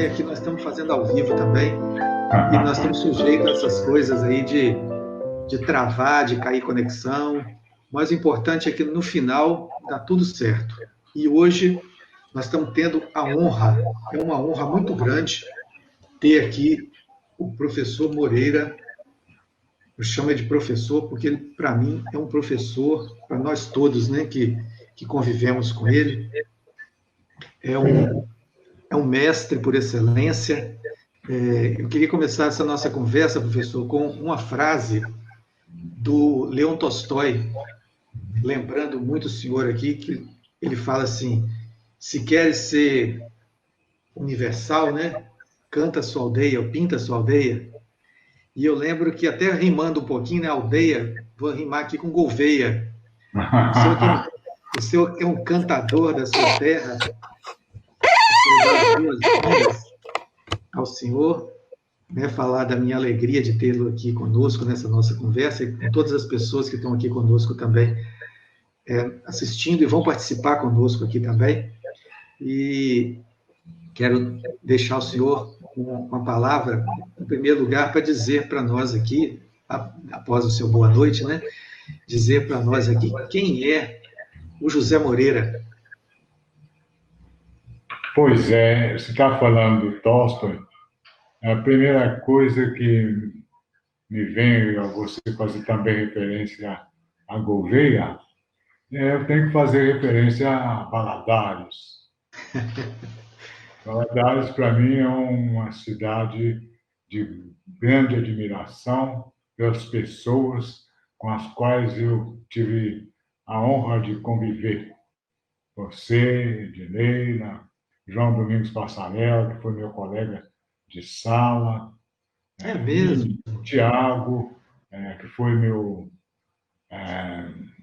ideia que nós estamos fazendo ao vivo também, e nós estamos sujeitos a essas coisas aí de travar, de cair conexão. O mais importante é que no final dá tudo certo. E hoje nós estamos tendo a honra, é uma honra muito grande ter aqui o professor Moreira. Eu chamo ele de professor porque ele, para mim, é um professor, para nós todos, né, que convivemos com ele. É um mestre por excelência. Eu queria começar essa nossa conversa, professor, com uma frase do Leon Tolstói, lembrando muito o senhor aqui, que ele fala assim: se queres ser universal, né, canta a sua aldeia, ou pinta a sua aldeia. E eu lembro que, até rimando um pouquinho, né, aldeia, vou rimar aqui com Gouveia. O senhor que é um cantador da sua terra, boas-vindas ao senhor, né, falar da minha alegria de tê-lo aqui conosco nessa nossa conversa, e com todas as pessoas que estão aqui conosco também, assistindo e vão participar conosco aqui também. E quero deixar o senhor com uma palavra, em primeiro lugar, para dizer para nós aqui, após o seu boa noite, né, dizer para nós aqui quem é o José Moreira. Pois é, você está falando do Tolstói. A primeira coisa que me vem a você fazer também referência a Gouveia, eu tenho que fazer referência a Valadares. Valadares, para mim, é uma cidade de grande admiração pelas pessoas com as quais eu tive a honra de conviver. Você, Edileila, João Domingos Passarella, que foi meu colega de sala, É mesmo? Tiago, que foi meu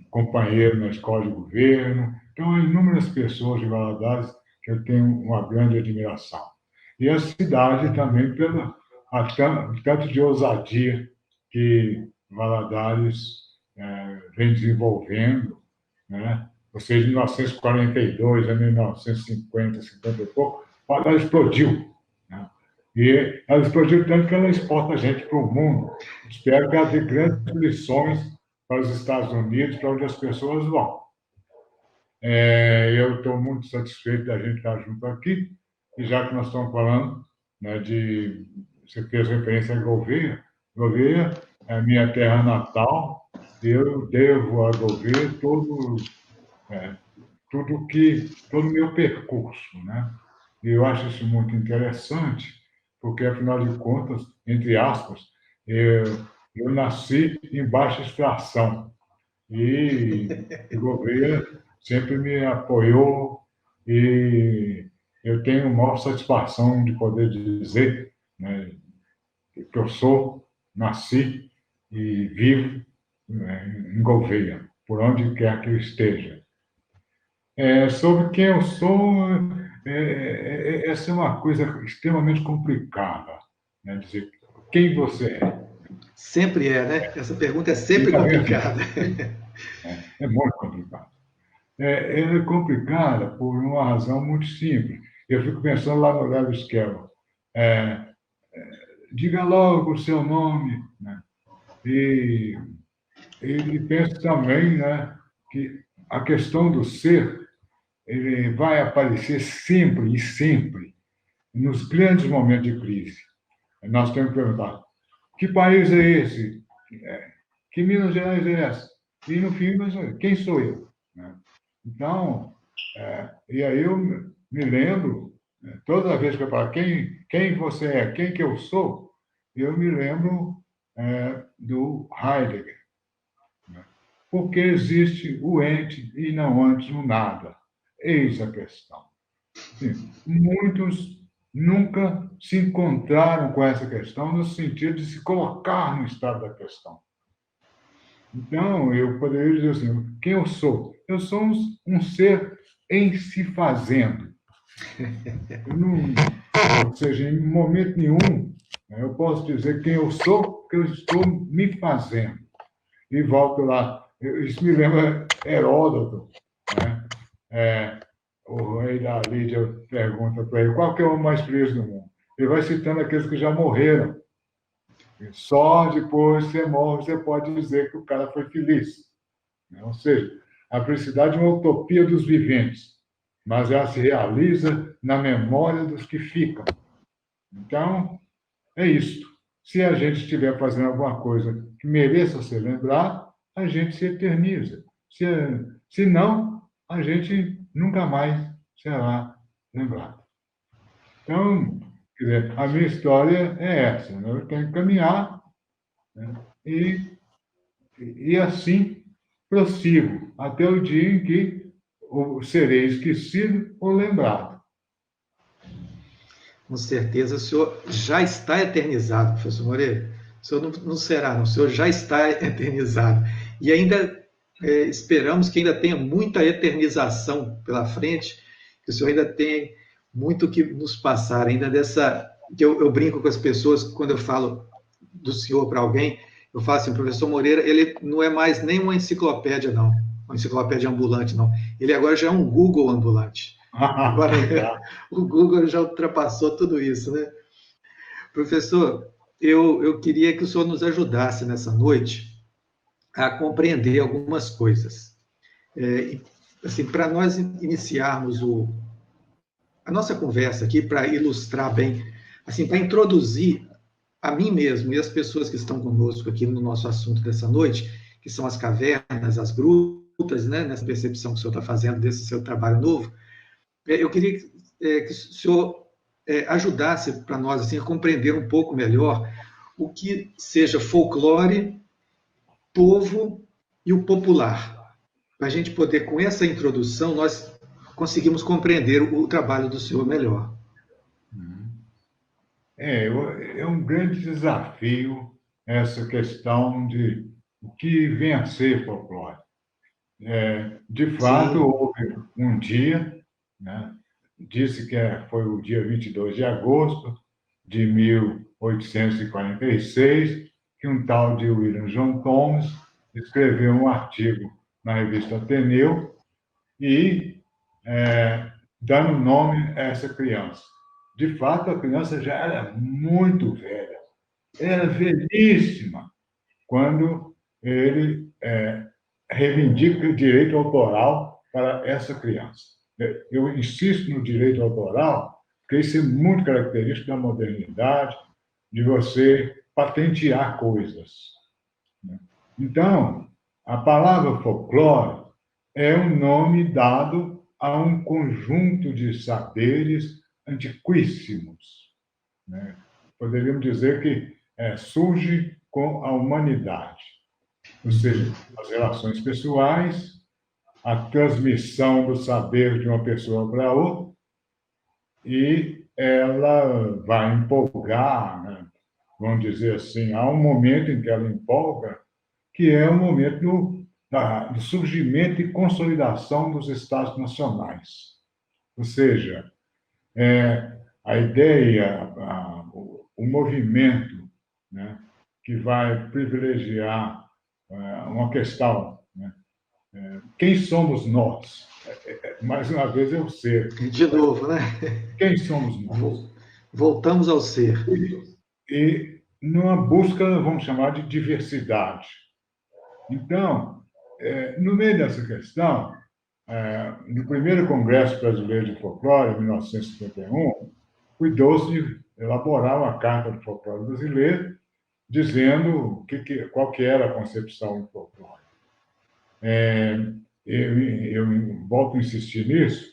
companheiro na escola de governo. Então, há inúmeras pessoas de Valadares que eu tenho uma grande admiração. E a cidade também pelo tanto de ousadia que Valadares vem desenvolvendo, né? Ou seja, de 1942 a 1950, 50 e pouco, Valadares explodiu. Né? E ela explodiu tanto que ela exporta a gente para o mundo. Espero que ela dê grandes lições para os Estados Unidos, para onde as pessoas vão. Eu estou muito satisfeito da gente estar junto aqui, e já que nós estamos falando, né, você fez referência a Gouveia. Gouveia é a minha terra natal, e eu devo a Gouveia todo o meu percurso, né? E eu acho isso muito interessante, porque, afinal de contas, entre aspas, eu nasci em baixa extração, e o Gouveia sempre me apoiou, e eu tenho a maior satisfação de poder dizer, né, que eu nasci e vivo, né, em Gouveia, por onde quer que eu esteja. Sobre quem eu sou, essa é uma coisa extremamente complicada, né, dizer quem você é. Sempre é, né? Essa pergunta é sempre complicada. É muito complicado. Ela é complicada por uma razão muito simples. Eu fico pensando lá no Lewis Carroll. Diga logo o seu nome, né? E ele pensa também, né, que a questão do ser ele vai aparecer sempre e sempre nos grandes momentos de crise. Nós temos que perguntar: que país é esse? Que Minas Gerais é essa? E, no fim, quem sou eu? Né? Então, e aí eu me lembro, toda vez que eu falo quem você é, quem que eu sou, eu me lembro do Heidegger. Né? Porque existe o ente e não antes o nada. Eis a questão. Sim, muitos nunca se encontraram com essa questão no sentido de se colocar no estado da questão. Então, eu poderia dizer assim: quem eu sou? Eu sou um ser em se fazendo. Ou seja, em momento nenhum, eu posso dizer quem eu sou, porque eu estou me fazendo. E volto lá. Isso me lembra Heródoto. Né? O rei da Lídia pergunta para ele: qual que é o homem mais feliz do mundo? ele vai citando aqueles que já morreram. E só depois que você morre, você pode dizer que o cara foi feliz. Ou seja, a felicidade é uma utopia dos viventes, mas ela se realiza na memória dos que ficam. Então, é isso. Se a gente estiver fazendo alguma coisa que mereça ser lembrado, a gente se eterniza. Se não, a gente nunca mais será lembrado. Então, quer dizer, a minha história é essa. Né? Eu tenho que caminhar, né? E assim prossigo até o dia em que serei esquecido ou lembrado. Com certeza, o senhor já está eternizado, professor Moreira. O senhor não será, não. O senhor já está eternizado. E ainda esperamos que ainda tenha muita eternização pela frente, que o senhor ainda tenha muito que nos passar, ainda dessa. Que eu brinco com as pessoas quando eu falo do senhor para alguém, eu falo assim, o professor Moreira, ele não é mais nem uma enciclopédia, não. Uma enciclopédia ambulante, não. Ele agora já é um Google ambulante. Agora, o Google já ultrapassou tudo isso, né? Professor, eu queria que o senhor nos ajudasse nessa noite a compreender algumas coisas. Assim, para nós iniciarmos a nossa conversa aqui, para ilustrar bem, assim, para introduzir a mim mesmo e as pessoas que estão conosco aqui no nosso assunto dessa noite, que são as cavernas, as grutas, né, nessa percepção que o senhor está fazendo desse seu trabalho novo, eu queria que o senhor ajudasse para nós assim, a compreender um pouco melhor o que seja folclore, povo e o popular. Para a gente poder, com essa introdução, nós conseguimos compreender o trabalho do senhor melhor. É um grande desafio essa questão de o que vem a ser folclore. De fato, Sim. houve um dia, né, disse que foi o dia 22 de agosto de 1846, que um tal de William John Thomas escreveu um artigo na revista Ateneu e dando nome a essa criança. De fato, a criança já era muito velha, era velhíssima, quando ele reivindica o direito autoral para essa criança. Eu insisto no direito autoral, porque isso é muito característico da modernidade, de você patentear coisas. Então, a palavra folclore é um nome dado a um conjunto de saberes antiquíssimos. Né? Poderíamos dizer que surge com a humanidade, ou seja, as relações pessoais, a transmissão do saber de uma pessoa para outra, e ela vai empolgar, né? Vamos dizer assim, há um momento em que ela empolga, que é o momento do surgimento e consolidação dos Estados nacionais. Ou seja, a ideia, o movimento, né, que vai privilegiar uma questão, né? Quem somos nós? Mais uma vez, é o ser. De novo, né? Quem somos nós? Voltamos ao ser. E numa busca, vamos chamar de diversidade. Então, no meio dessa questão, no primeiro Congresso Brasileiro de Folclore, em 1951, cuidou-se de elaborar uma carta do folclore brasileiro, dizendo qual que era a concepção do folclore. Eu volto a insistir nisso,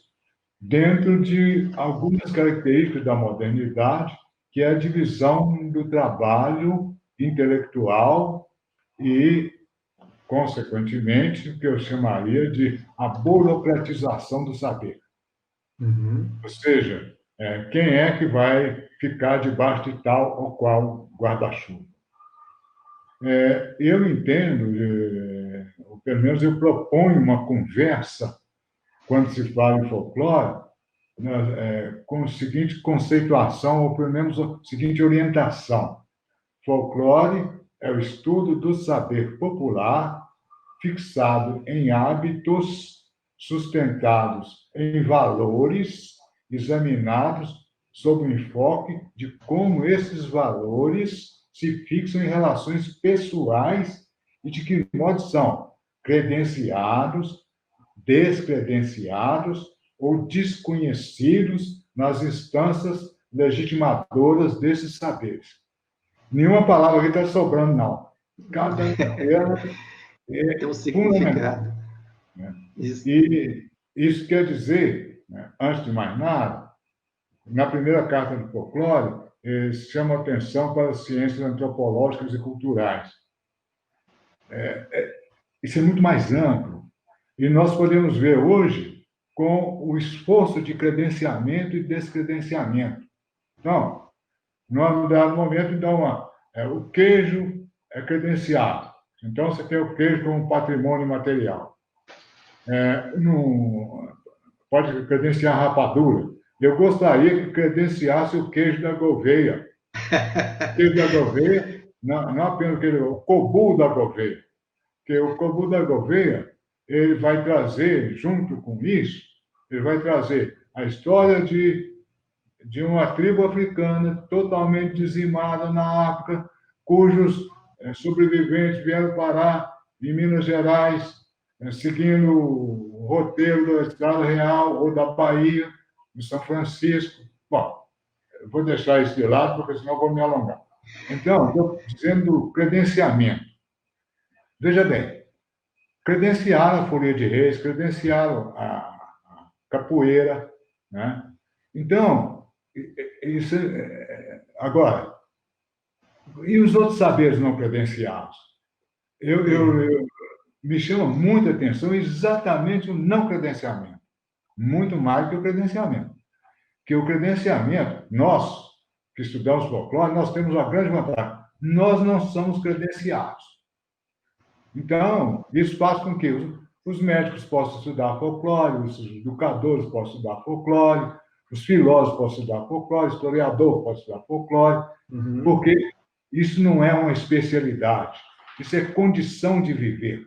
dentro de algumas características da modernidade, que é a divisão do trabalho intelectual e, consequentemente, o que eu chamaria de a burocratização do saber. Uhum. Ou seja, quem é que vai ficar debaixo de tal ou qual guarda-chuva? Eu entendo, ou pelo menos eu proponho uma conversa, quando se fala em folclore, com a seguinte conceituação, ou pelo menos a seguinte orientação. Folclore é o estudo do saber popular fixado em hábitos, sustentados em valores, examinados sob o enfoque de como esses valores se fixam em relações pessoais e de que modo são credenciados, descredenciados ou desconhecidos nas instâncias legitimadoras desses saberes. Nenhuma palavra aqui está sobrando, não. Cada delas Tem um fundamental. significado. Né? E isso quer dizer, né, antes de mais nada, na primeira carta do folclore, chama atenção para as ciências antropológicas e culturais. Isso é muito mais amplo. E nós podemos ver hoje com o esforço de credenciamento e descredenciamento. Então, num dado momento, então, o queijo é credenciado. Então, você tem o queijo como patrimônio material. Pode credenciar a rapadura. Eu gostaria que credenciasse o queijo da Gouveia. O queijo da Gouveia, não apenas o cobu da Gouveia. Porque o cobu da Gouveia, ele vai trazer, junto com isso, ele vai trazer a história de uma tribo africana totalmente dizimada na África, cujos sobreviventes vieram parar em Minas Gerais, seguindo o roteiro da Estrada Real ou da Bahia, em São Francisco. Bom, eu vou deixar isso de lado, porque senão eu vou me alongar. Então, estou dizendo do credenciamento. Veja bem, credenciaram a Folia de Reis, credenciaram a capoeira, né? Então, isso, agora, e os outros saberes não credenciados? Me chama muita atenção exatamente o não credenciamento, muito mais que o credenciamento. Porque o credenciamento, nós que estudamos folclore, nós temos uma grande vantagem. Nós não somos credenciados. Então, isso faz com que os médicos possam estudar folclore, os educadores possam estudar folclore, os filósofos possam estudar folclore, o historiador pode estudar folclore, porque isso não é uma especialidade, isso é condição de viver.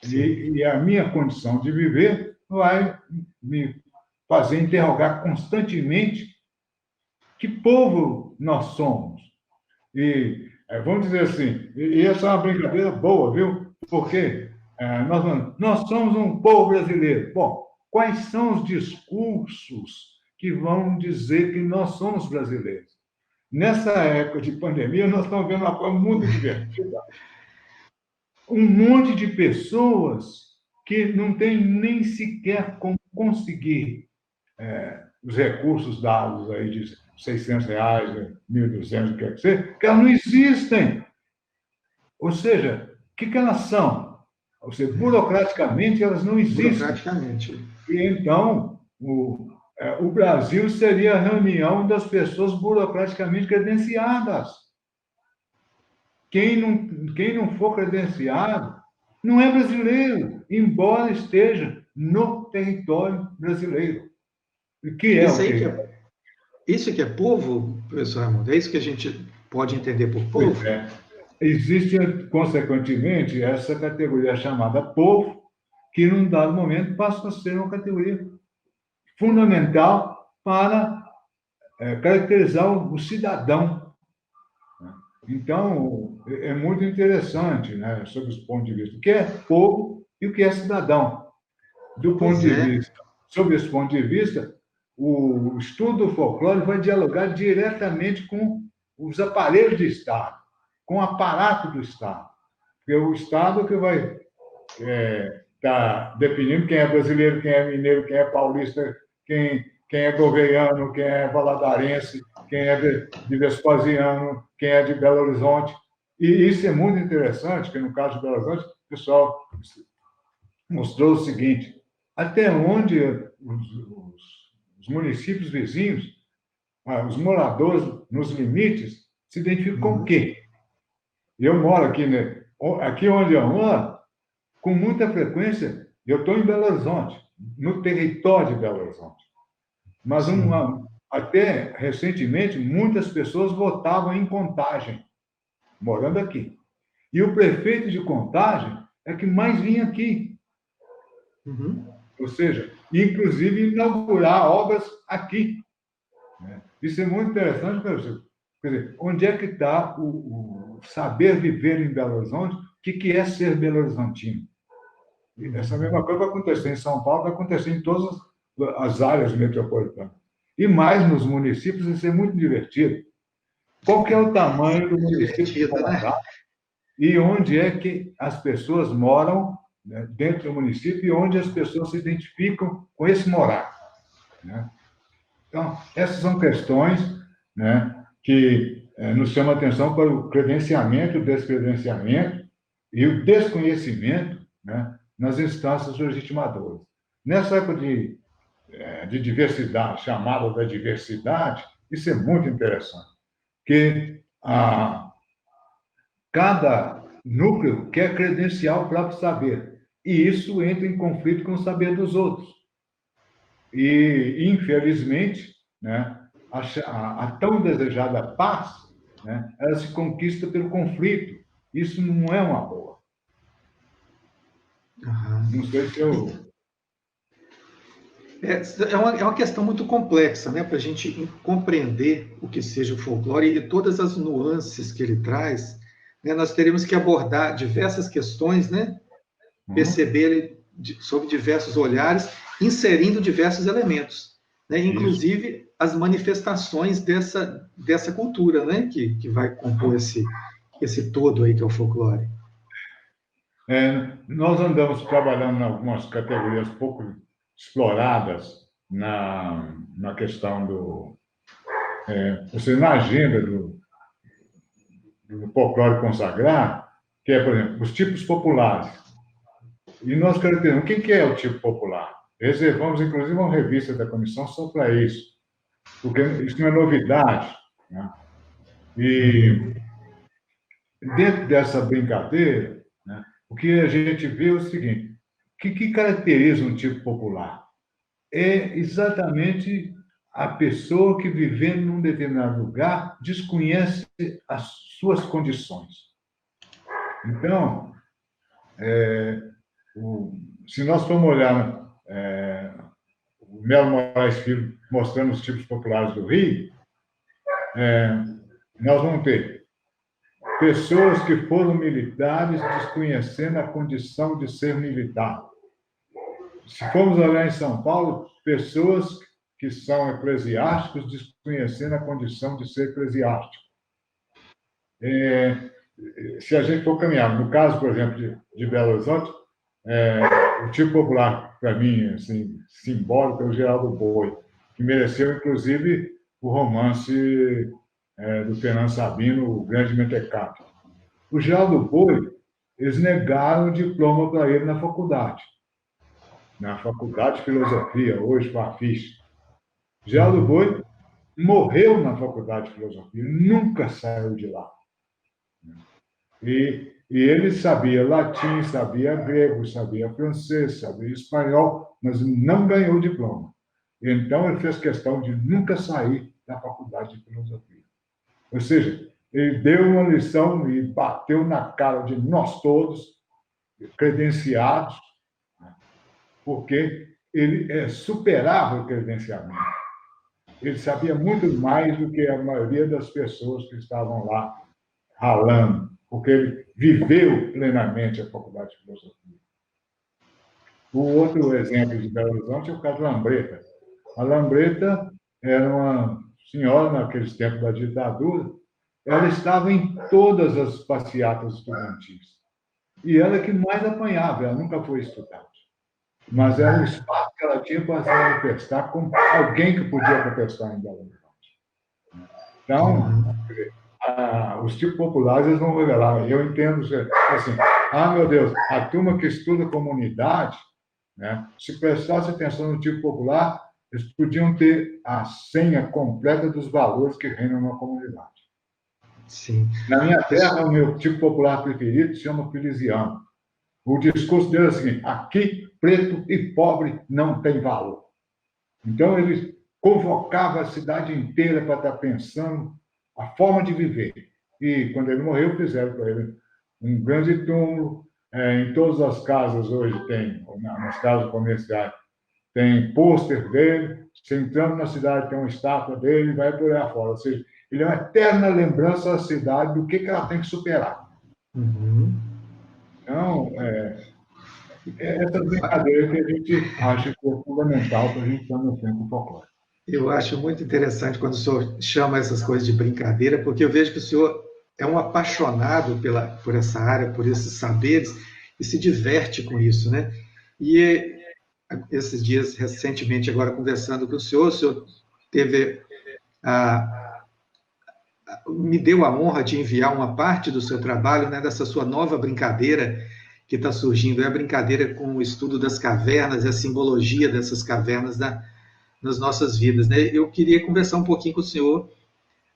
E a minha condição de viver vai me fazer interrogar constantemente que povo nós somos. E vamos dizer assim, e essa é uma brincadeira boa, viu? Porque nós somos um povo brasileiro. Bom, quais são os discursos que vão dizer que nós somos brasileiros? Nessa época de pandemia, nós estamos vendo uma coisa muito divertida. Um monte de pessoas que não tem nem sequer como conseguir os recursos dados aí de R$600, 1.200, o que quer que seja, que elas não existem. Ou seja, o que elas são? Ou seja, burocraticamente, elas não existem. Burocraticamente. E então, o Brasil seria a reunião das pessoas burocraticamente credenciadas. Quem não for credenciado não é brasileiro, embora esteja no território brasileiro. Que é isso que é povo, professor Raimundo? É isso que a gente pode entender por povo? Pois é. Existe, consequentemente, essa categoria chamada povo, que, num dado momento, passa a ser uma categoria fundamental para caracterizar o cidadão. Então, é muito interessante, né, sob esse ponto de vista, o que é povo e o que é cidadão. Sob esse ponto de vista, o estudo do folclore vai dialogar diretamente com os aparelhos do Estado, com o aparato do Estado. Porque o Estado que vai estar definindo quem é brasileiro, quem é mineiro, quem é paulista, quem é goiano, quem é valadarense, quem é de Vespasiano, quem é de Belo Horizonte. E isso é muito interessante, porque no caso de Belo Horizonte, o pessoal mostrou o seguinte: até onde os municípios vizinhos, os moradores nos limites, se identificam com o quê? Eu moro aqui, né? Aqui onde eu moro, com muita frequência, eu estou em Belo Horizonte, no território de Belo Horizonte. Mas até recentemente, muitas pessoas votavam em Contagem, morando aqui. E o prefeito de Contagem é que mais vinha aqui. Ou seja, inclusive inaugurar obras aqui. Isso é muito interessante, professor. Quer dizer, onde é que está o saber viver em Belo Horizonte? O que é ser belo-horizontino? Essa mesma coisa vai acontecer em São Paulo, vai acontecer em todas as áreas metropolitanas. E mais nos municípios, isso é muito divertido. Qual que é o tamanho do município de Maringá, e onde é que as pessoas moram, né, dentro do município, e onde as pessoas se identificam com esse morar, né? Então, essas são questões, né, que nos chamam a atenção para o credenciamento, o descredenciamento e o desconhecimento, né, nas instâncias legitimadoras. Nessa época de diversidade, chamada da diversidade, isso é muito interessante, que cada núcleo quer credenciar o próprio saber, e isso entra em conflito com o saber dos outros. E, infelizmente, né, a tão desejada paz, né, ela se conquista pelo conflito. Isso não é uma boa. Não sei se eu... É uma questão muito complexa, né, para a gente compreender o que seja o folclore e todas as nuances que ele traz, né, nós teremos que abordar diversas questões, né, perceber sob diversos olhares, inserindo diversos elementos, né, inclusive as manifestações dessa cultura, né, que vai compor esse todo aí que é o folclore. Nós andamos trabalhando em algumas categorias pouco exploradas na questão do... na agenda do folclore consagrado, que é, por exemplo, os tipos populares. E nós caracterizamos o que é o tipo popular. Reservamos, inclusive, uma revista da comissão só para isso, porque isso não é novidade, né? E dentro dessa brincadeira, né, o que a gente vê é o seguinte: o que caracteriza um tipo popular? É exatamente a pessoa que, vivendo num determinado lugar, desconhece as suas condições. Então, se nós formos olhar o Melo Moraes Filho mostrando os tipos populares do Rio, nós vamos ter pessoas que foram militares desconhecendo a condição de ser militar. Se formos olhar em São Paulo, pessoas que são eclesiásticos desconhecendo a condição de ser eclesiástico. Se a gente for caminhar, no caso, por exemplo, de Belo Horizonte, o tipo popular, para mim, assim, simbólico, é o Geraldo Boi, que mereceu, inclusive, o romance do Fernando Sabino, O Grande Mentecato. O Geraldo Boi, eles negaram o diploma para ele na faculdade de Filosofia, hoje FAFIS. Geraldo Boi morreu na faculdade de Filosofia, nunca saiu de lá. E ele sabia latim, sabia grego, sabia francês, sabia espanhol, mas não ganhou o diploma. Então, ele fez questão de nunca sair da faculdade de filosofia. Ou seja, ele deu uma lição e bateu na cara de nós todos, credenciados, porque ele superava o credenciamento. Ele sabia muito mais do que a maioria das pessoas que estavam lá ralando, porque ele viveu plenamente a faculdade de filosofia. O outro exemplo de Belo Horizonte é o caso da Lambreta. A Lambreta era uma senhora, naqueles tempos da ditadura, ela estava em todas as passeatas estudantis. E ela que mais apanhava, ela nunca foi estudante. Mas era o espaço que ela tinha para se manifestar como alguém que podia protestar em Belo Horizonte. Então, os tipos populares eles vão revelar. Eu entendo assim, meu Deus, a turma que estuda comunidade, né, se prestasse atenção no tipo popular, eles podiam ter a senha completa dos valores que reinam na comunidade. Sim. Na minha terra, o meu tipo popular preferido se chama Feliciano. O discurso dele é o seguinte: aqui, preto e pobre não tem valor. Então, ele convocava a cidade inteira para estar pensando a forma de viver. E, quando ele morreu, fizeram para ele um grande túmulo. Em todas as casas hoje tem, nas casas comerciais, tem pôster dele, você entrando na cidade tem uma estátua dele, vai por aí afora. Ou seja, ele é uma eterna lembrança da cidade do que ela tem que superar. Uhum. Então, essa brincadeira que a gente acha que é fundamental para a gente estar no centro folclore. Eu acho muito interessante quando o senhor chama essas coisas de brincadeira, porque eu vejo que o senhor é um apaixonado por essa área, por esses saberes, e se diverte com isso, né? E esses dias, recentemente, agora conversando com o senhor teve me deu a honra de enviar uma parte do seu trabalho, né, dessa sua nova brincadeira que está surgindo, é a brincadeira com o estudo das cavernas e a simbologia dessas cavernas nas nossas vidas, né? Eu queria conversar um pouquinho com o senhor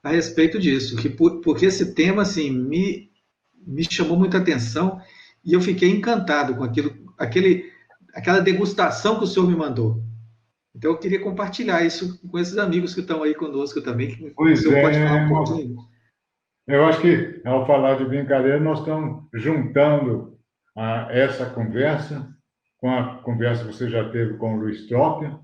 a respeito disso, porque esse tema assim me chamou muita atenção e eu fiquei encantado com aquela degustação que o senhor me mandou. Então eu queria compartilhar isso com esses amigos que estão aí conosco também, que o senhor pode falar um pouquinho. Eu acho que, ao falar de brincadeira, nós estamos juntando essa conversa com a conversa que você já teve com o Luiz Trópia,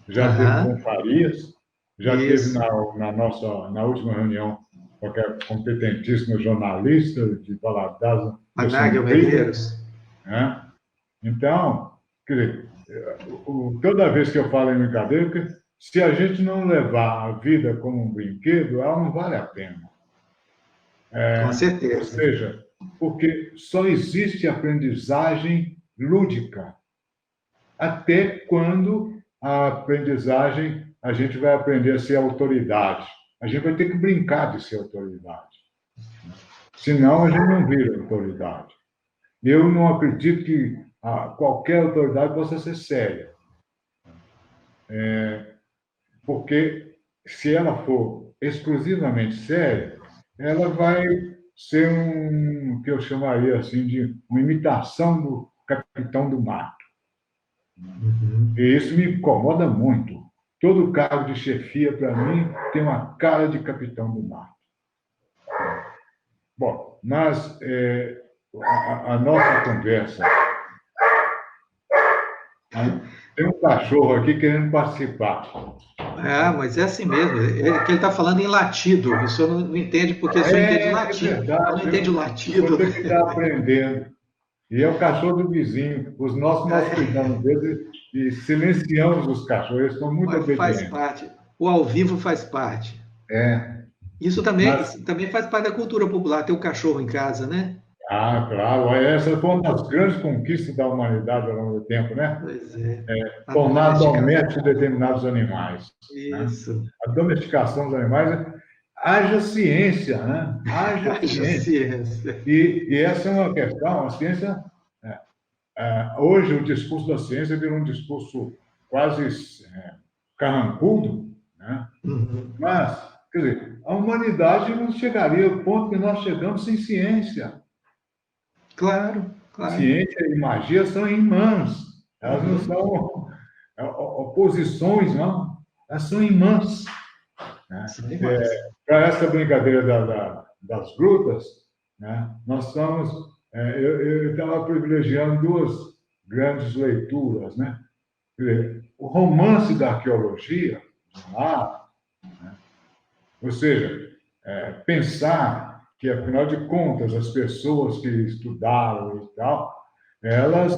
já teve com o Farias, já teve na última reunião com aquele competentíssimo jornalista de Valadares, Anáguio Medeiros. Né? Então, quer dizer, toda vez que eu falo em brincadeira, se a gente não levar a vida como um brinquedo, ela não vale a pena. Com certeza. Ou seja, porque só existe aprendizagem lúdica. Até quando a aprendizagem, a gente vai aprender a ser autoridade. A gente vai ter que brincar de ser autoridade. Senão, a gente não vira autoridade. Eu não acredito que qualquer autoridade possa ser séria. Porque se ela for exclusivamente séria, ela vai ser o que eu chamaria assim de uma imitação do capitão do mato. Uhum. E isso me incomoda muito. Todo cargo de chefia, para mim, tem uma cara de capitão do mato. Bom, mas a nossa conversa... Tem um cachorro aqui querendo participar. Mas é assim mesmo. É que ele está falando em latido. O senhor não entende porque o senhor entende latido. Verdade, não entende o latido. Você que está aprendendo. E é o cachorro do vizinho. Os nossos, nós cuidamos deles e silenciamos os cachorros. Eles estão muito obedientes. Faz parte. O ao vivo faz parte. Isso também faz parte da cultura popular, ter um cachorro em casa, né? Claro. Essa foi uma das grandes conquistas da humanidade ao longo do tempo, né? Pois é. Tornar domésticos determinados animais. Isso. Né? A domesticação dos animais, haja ciência, né? Haja ciência. E essa é uma questão, a ciência... hoje, o discurso da ciência virou um discurso quase carrancudo, né? Uhum. Mas, quer dizer, a humanidade não chegaria ao ponto que nós chegamos sem ciência. Claro. Ciência e magia são irmãs. Elas não são oposições, não. Elas são irmãs. Né? Para essa brincadeira das grutas, né? Nós estamos... eu estava privilegiando duas grandes leituras, né? O romance da arqueologia, né? Ou seja, pensar que, afinal de contas, as pessoas que estudaram e tal, elas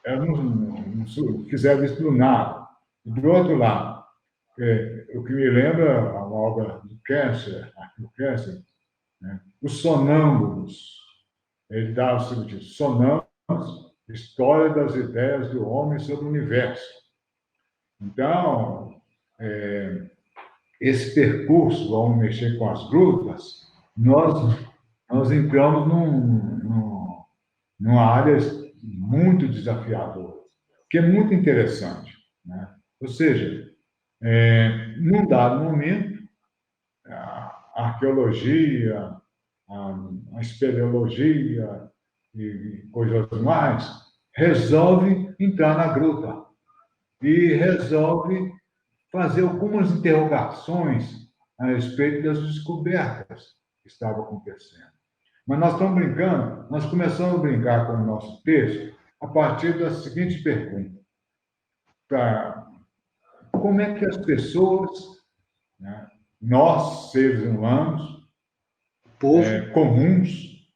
não fizeram isso do nada. Do outro lado, o que me lembra uma obra do Kessler, né? Os Sonâmbulos. Ele dá o seguinte: Sonâmbulos, história das ideias do homem sobre o universo. Então, esse percurso, vamos mexer com as grutas, nós entramos numa área muito desafiadora, que é muito interessante, né? Ou seja, num dado momento, a arqueologia, a espeleologia e coisas mais resolve entrar na gruta e resolve fazer algumas interrogações a respeito das descobertas que estavam acontecendo. Mas nós estamos brincando, nós começamos a brincar com o nosso texto a partir da seguinte pergunta: para como é que as pessoas, né, nós, seres humanos, comuns,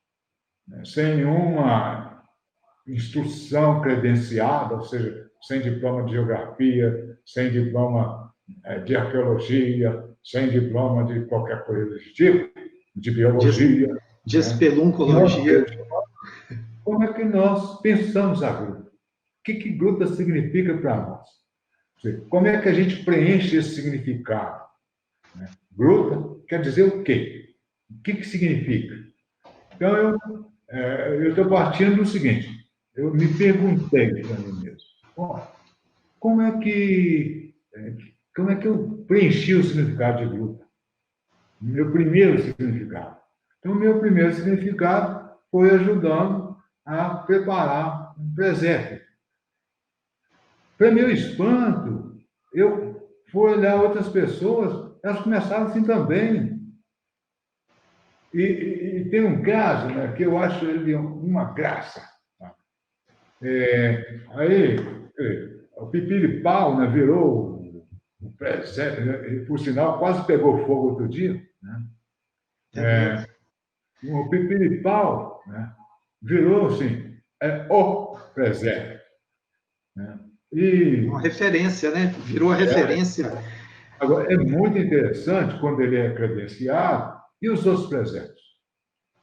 né, sem nenhuma instrução credenciada, ou seja, sem diploma de geografia, sem diploma de arqueologia, sem diploma de qualquer coisa desse tipo, de biologia. De espeluncologia. Como é que nós pensamos a gruta? O que gruta significa para nós? Como é que a gente preenche esse significado? Gruta quer dizer o quê? O que significa? Então, eu estou partindo do seguinte. Eu me perguntei para mim mesmo. Como é que eu preenchi o significado de gruta? Meu primeiro significado. Então, o meu primeiro significado foi ajudando a preparar um presépio. Para meu espanto, eu fui olhar outras pessoas, elas começaram assim também. E tem um caso, né, que eu acho ele uma graça. Tá? Aí, o Pipiripau, né, virou o presépio, né, e, por sinal, quase pegou fogo outro dia. Né? O Pipiripau, né, virou, assim, o presépio. Né? Uma referência, né? Virou a referência. Agora, é muito interessante quando ele é credenciado e os outros presépios.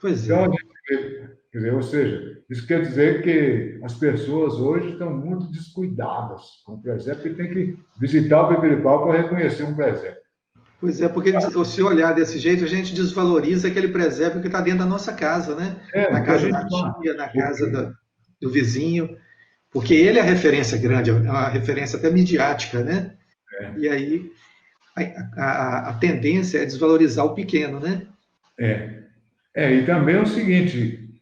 Pois é. Então, quer dizer, ou seja, isso quer dizer que as pessoas hoje estão muito descuidadas com o presépio e tem que visitar o Pipiripau para reconhecer um presépio. Pois é, porque se olhar desse jeito, a gente desvaloriza aquele presépio que está dentro da nossa casa, né? Na casa da tia, na casa do vizinho, porque ele é a referência grande, é uma referência até midiática, né? E aí a tendência é desvalorizar o pequeno, né? E também é o seguinte,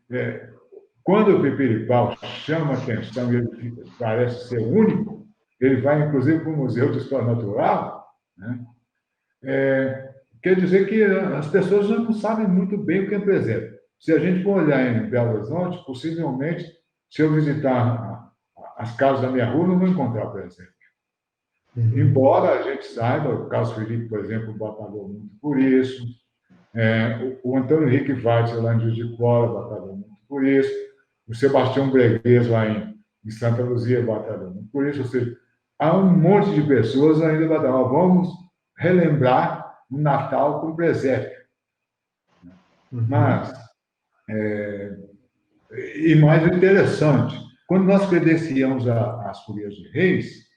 quando o Pipiripau chama atenção e ele parece ser único, ele vai, inclusive, para o Museu de História Natural, né? Quer dizer que as pessoas já não sabem muito bem o que é presépio. Se a gente for olhar em Belo Horizonte, possivelmente, se eu visitar as casas da minha rua, não vou encontrar presépio. Embora a gente saiba, o Carlos Felipe, por exemplo, batalhou muito por isso, o Antônio Henrique Weitzel, lá em Juiz de Fora, batalhou muito por isso, o Sebastião Breguês, lá em Santa Luzia, batalhou muito por isso. Ou seja, há um monte de pessoas ainda batalhando. Vamos relembrar o Natal com presépio. Mas, e mais interessante, quando nós credenciamos as Folias de Reis,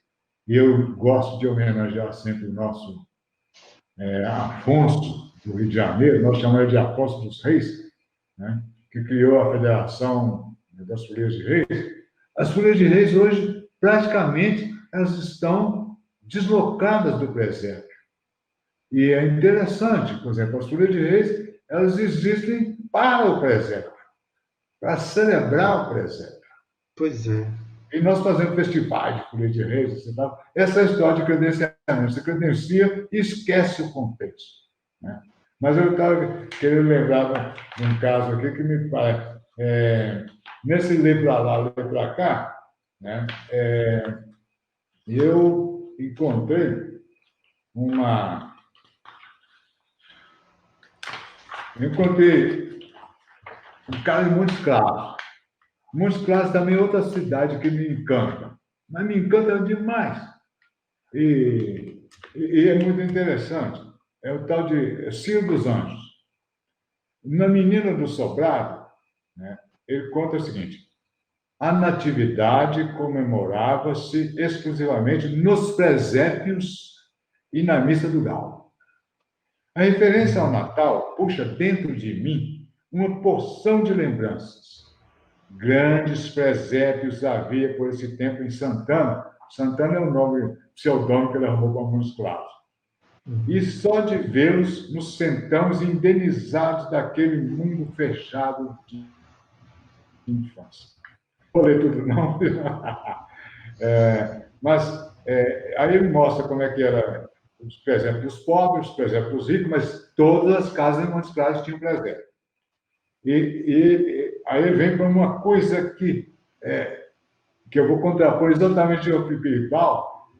e eu gosto de homenagear sempre o nosso Afonso, do Rio de Janeiro, nós chamamos de Afonso dos Reis, né, que criou a Federação das Folias de Reis. As Folias de Reis, hoje, praticamente, elas estão deslocadas do presépio. E é interessante, por exemplo, as Folias de Reis, elas existem para o presépio, para celebrar o presépio. Pois é. E nós fazemos festivais de Folia de Reis, assim, tá? Essa é a história de credenciamento. Você credencia e esquece o contexto. Né? Mas eu estava querendo lembrar de um caso aqui que me parece. Nesse ler para lá, ler para cá, né? Eu encontrei um cara de Montes Claros. Montes Claros também é outra cidade que me encanta. Mas me encanta demais. E é muito interessante. É o tal de Ciro dos Anjos. Na Menina do Sobrado, né, ele conta o seguinte: a natividade comemorava-se exclusivamente nos presépios e na missa do galo. A referência ao Natal puxa dentro de mim uma porção de lembranças. Grandes presépios havia por esse tempo em Santana. Santana é o nome pseudônimo que ele arrumou para Montes Claros. E só de vê-los nos sentamos indenizados daquele mundo fechado de infância. Não vou ler tudo, não. Mas aí ele mostra como é que era os presépios dos pobres, os presépios dos ricos, mas todas as casas em Montes Claros tinham presépio. E aí vem para uma coisa que eu vou contrapor exatamente ao Pipiripau,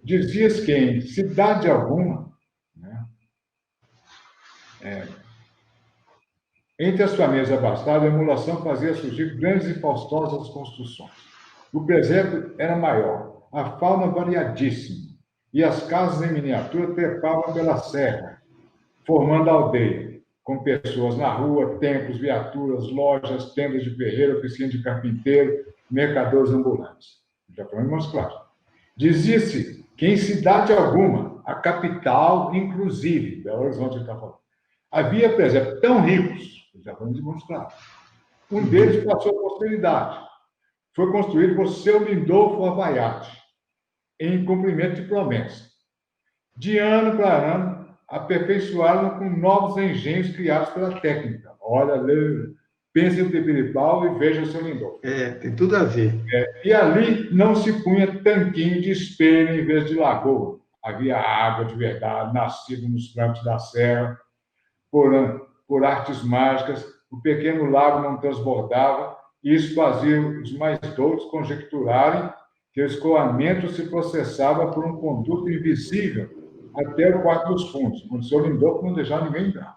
Dizia-se que em cidade alguma, né, entre as famílias abastadas, a emulação fazia surgir grandes e faustosas construções. O presépio era maior, a fauna variadíssima, e as casas em miniatura trepavam pela serra, formando aldeia, com pessoas na rua, templos, viaturas, lojas, tendas de ferreiro, oficina de carpinteiro, mercadores ambulantes. Já falamos claro. Dizia-se que em cidade alguma, a capital, inclusive, Belo Horizonte está falando, havia presépios tão ricos, já falamos de Montes Claros. Um deles passou a posteridade. Foi construído por seu Lindolfo Alvaiate, em cumprimento de promessa. De ano para ano, aperfeiçoaram com novos engenhos criados pela técnica. Olha, pense no Tibiribau e veja o seu Lindolfo. Tem tudo a ver. E ali não se punha tanquinho de espelho em vez de lagoa. Havia água de verdade, nascida nos campos da serra. Por artes mágicas, o pequeno lago não transbordava, e isso fazia os mais doutos conjecturarem que o escoamento se processava por um conduto invisível até o quarto dos fundos, onde o senhor Lindolfo não deixava ninguém entrar.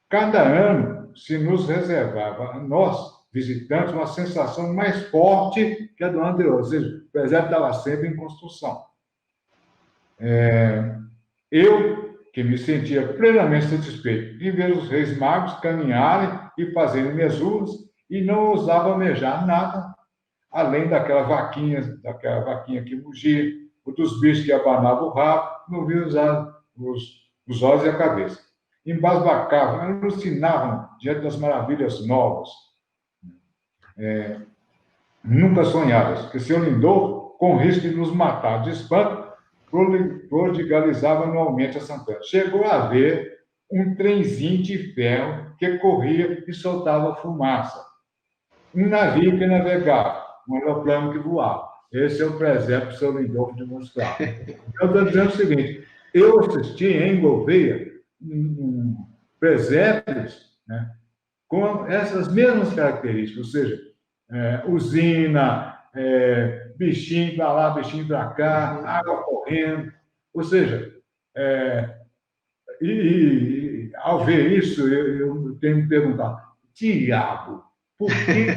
Cada ano se nos reservava a nós, visitantes, uma sensação mais forte que a do ano anterior, ou seja, o presépio estava sempre em construção. Eu, que me sentia plenamente satisfeito em ver os reis magos caminharem e fazerem mesuras, e não ousava almejar nada, além daquela vaquinha que mugia, ou dos bichos que abanavam o rabo, não via os olhos e a cabeça. Embasbacavam, alucinavam diante das maravilhas novas, nunca sonhadas, que seu Lindolfo, com risco de nos matar de espanto, prodigalizava anualmente a Santana. Chegou a haver um trenzinho de ferro que corria e soltava fumaça. Um navio que navegava, um aeroplano que voava. Esse é o presépio do seu Lindolfo de Montes Claros. Eu estou dizendo o seguinte, eu assisti em Gouveia presépios, né, com essas mesmas características, ou seja, usina, bichinho para lá, bichinho para cá, água correndo. Ou seja, ao ver isso, eu tenho me perguntado, diabo, por que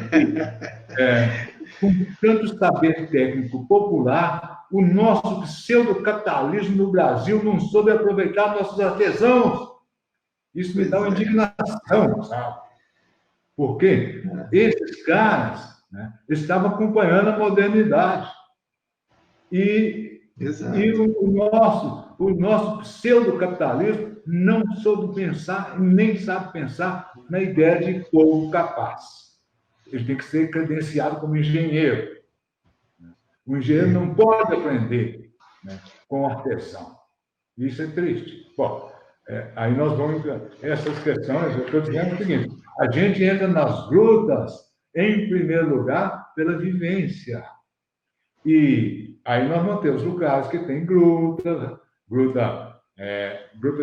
com tanto saber técnico popular, o nosso pseudo-capitalismo no Brasil não soube aproveitar nossos artesãos? Isso me dá uma indignação, sabe? Porque esses caras, né, estavam acompanhando a modernidade. E o nosso pseudo-capitalismo não soube pensar, nem sabe pensar na ideia de povo capaz. Ele tem que ser credenciado como engenheiro. O engenheiro não pode aprender, né, com artesão. Isso é triste. Bom, aí nós vamos... Essas questões, eu estou dizendo o seguinte, a gente entra nas grutas, em primeiro lugar, pela vivência. E aí nós vamos ter os lugares que tem gruta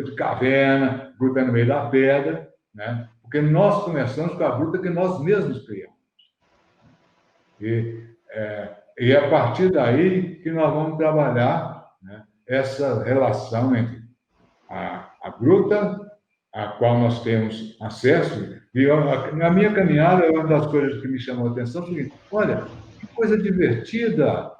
de caverna, gruta no meio da pedra, né? Porque nós começamos com a gruta que nós mesmos criamos. E a partir daí que nós vamos trabalhar, né, essa relação entre a gruta, a qual nós temos acesso. E na minha caminhada, uma das coisas que me chamou a atenção é o seguinte: olha, que coisa divertida!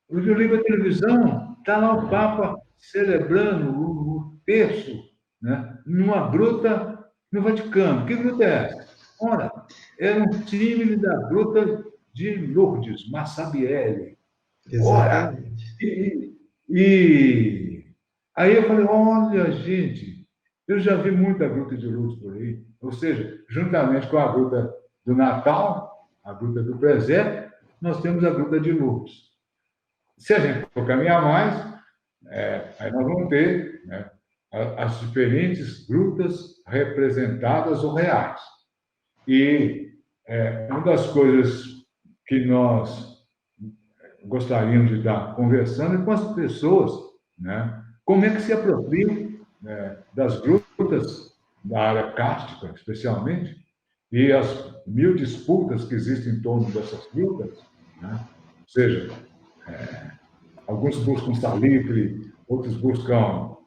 Eu ligo a televisão, está lá o Papa celebrando o terço, né, numa gruta no Vaticano. Que gruta é essa? Ora, era um time da gruta de Lourdes, Massabielle. Ora, e aí eu falei, olha, gente, eu já vi muita gruta de Lourdes por aí. Ou seja, juntamente com a gruta do Natal, a gruta do presépio, nós temos a gruta de Lourdes. Se a gente for caminhar mais, aí nós vamos ter, né, as diferentes grutas representadas ou reais. E uma das coisas que nós gostaríamos de estar conversando é com as pessoas, né, como é que se apropriam, das grutas da área cárstica, especialmente, e as 1000 disputas que existem em torno dessas grutas, né, seja, alguns buscam salitre, outros buscam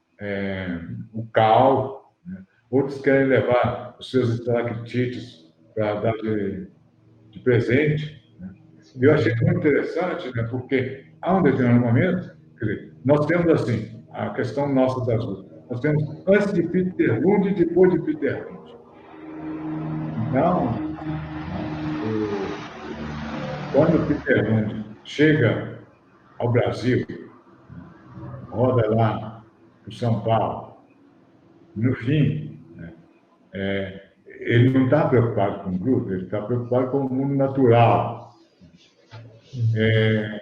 o cal, né? Outros querem levar os seus estalactites para dar de presente, né? Eu achei muito interessante, né? Porque há um determinado momento, quer dizer, nós temos assim, a questão nossa das lutas. Nós temos antes de Peter Lund e depois de Peter Lund. Então, quando Peter Lund chega ao Brasil, roda lá para São Paulo, no fim, ele não está preocupado com o grupo, ele está preocupado com o mundo natural. E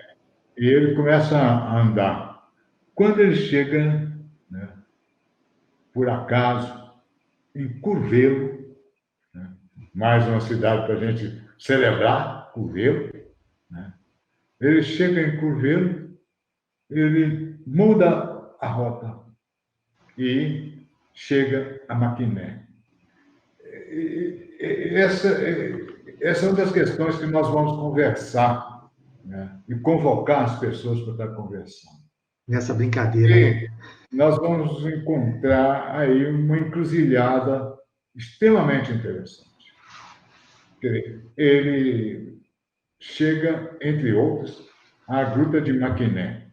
ele começa a andar. Quando ele chega, né, por acaso, em Curvelo, né, mais uma cidade para a gente celebrar, Curvelo, né, ele chega em Curvelo, ele muda a rota e chega a Maquiné. Essa é uma das questões que nós vamos conversar, né, e convocar as pessoas para estar conversando. Nessa brincadeira, né? Nós vamos encontrar aí uma encruzilhada extremamente interessante. Ele chega, entre outros, à Gruta de Maquiné.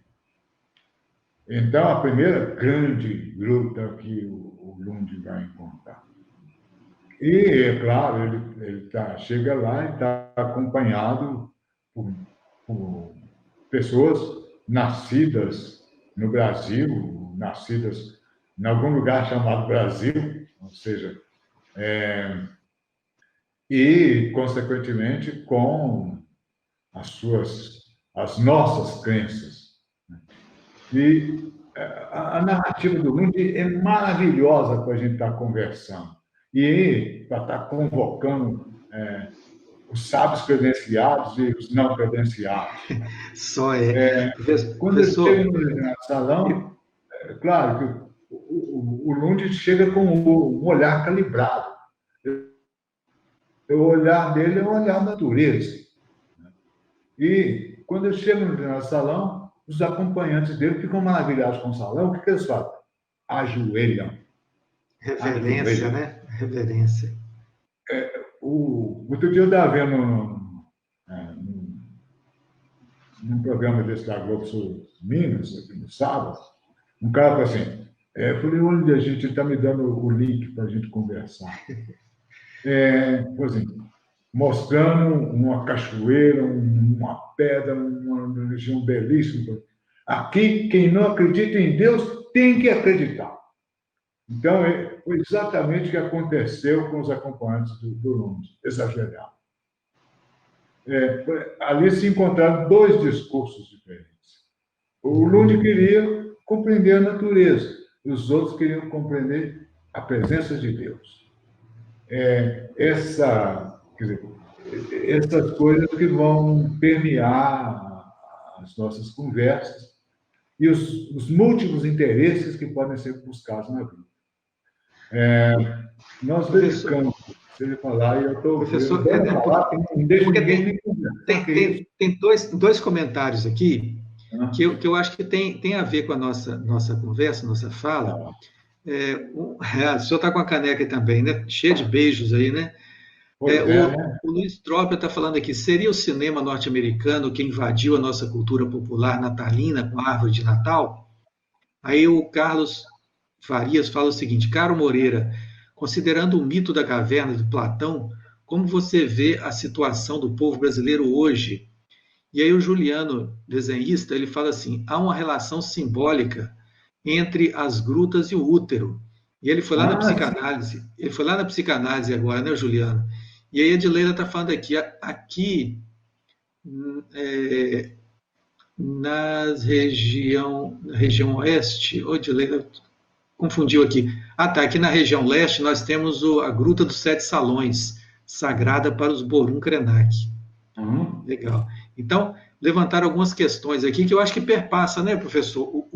Então, a primeira grande gruta que o Lund vai encontrar. E, é claro, ele chega lá e está acompanhado por pessoas nascidas no Brasil, nascidas em algum lugar chamado Brasil, ou seja, e, consequentemente, com as nossas crenças. E a narrativa do Lund é maravilhosa para a gente estar conversando. E para estar convocando os sábios credenciados e os não credenciados. Só quando ele chega no salão, claro que o Lund chega com um olhar calibrado. O olhar dele é um olhar natureza. E quando ele chega no salão, os acompanhantes dele ficam maravilhados com o salão. O que eles fazem? Ajoelham. Reverência, né? Reverência. Outro dia eu estava vendo num programa desse da Globo sobre Minas, aqui no sábado, um cara falou assim, eu falei, onde a gente está me dando o link para a gente conversar? Assim, mostrando uma cachoeira, uma pedra, uma região belíssima. Aqui, quem não acredita em Deus tem que acreditar. Então, foi exatamente o que aconteceu com os acompanhantes do Lund, exagerado. Ali se encontraram dois discursos diferentes. O Lund queria compreender a natureza, e os outros queriam compreender a presença de Deus. Essas coisas que vão permear as nossas conversas e os múltiplos interesses que podem ser buscados na vida. Nós verificamos, se ele falar, e eu estou... Professor, tem dois comentários aqui que eu acho que tem a ver com a nossa conversa, nossa fala. O senhor está com a caneca também, né? Cheia de beijos aí, né? O Luiz Trópia está falando aqui, seria o cinema norte-americano que invadiu a nossa cultura popular natalina com a árvore de Natal? Aí o Carlos Farias fala o seguinte, Caro Moreira, considerando o mito da caverna de Platão, como você vê a situação do povo brasileiro hoje? E aí o Juliano, desenhista, ele fala assim, há uma relação simbólica entre as grutas e o útero. E ele foi lá na psicanálise. Ele foi lá na psicanálise agora, né, Juliano? E aí a Edileira está falando aqui na região oeste, Edileira confundiu aqui. Tá, aqui na região leste nós temos a Gruta dos Sete Salões, sagrada para os Borum Krenak. Legal. Então, levantaram algumas questões aqui que eu acho que perpassa, né, professor,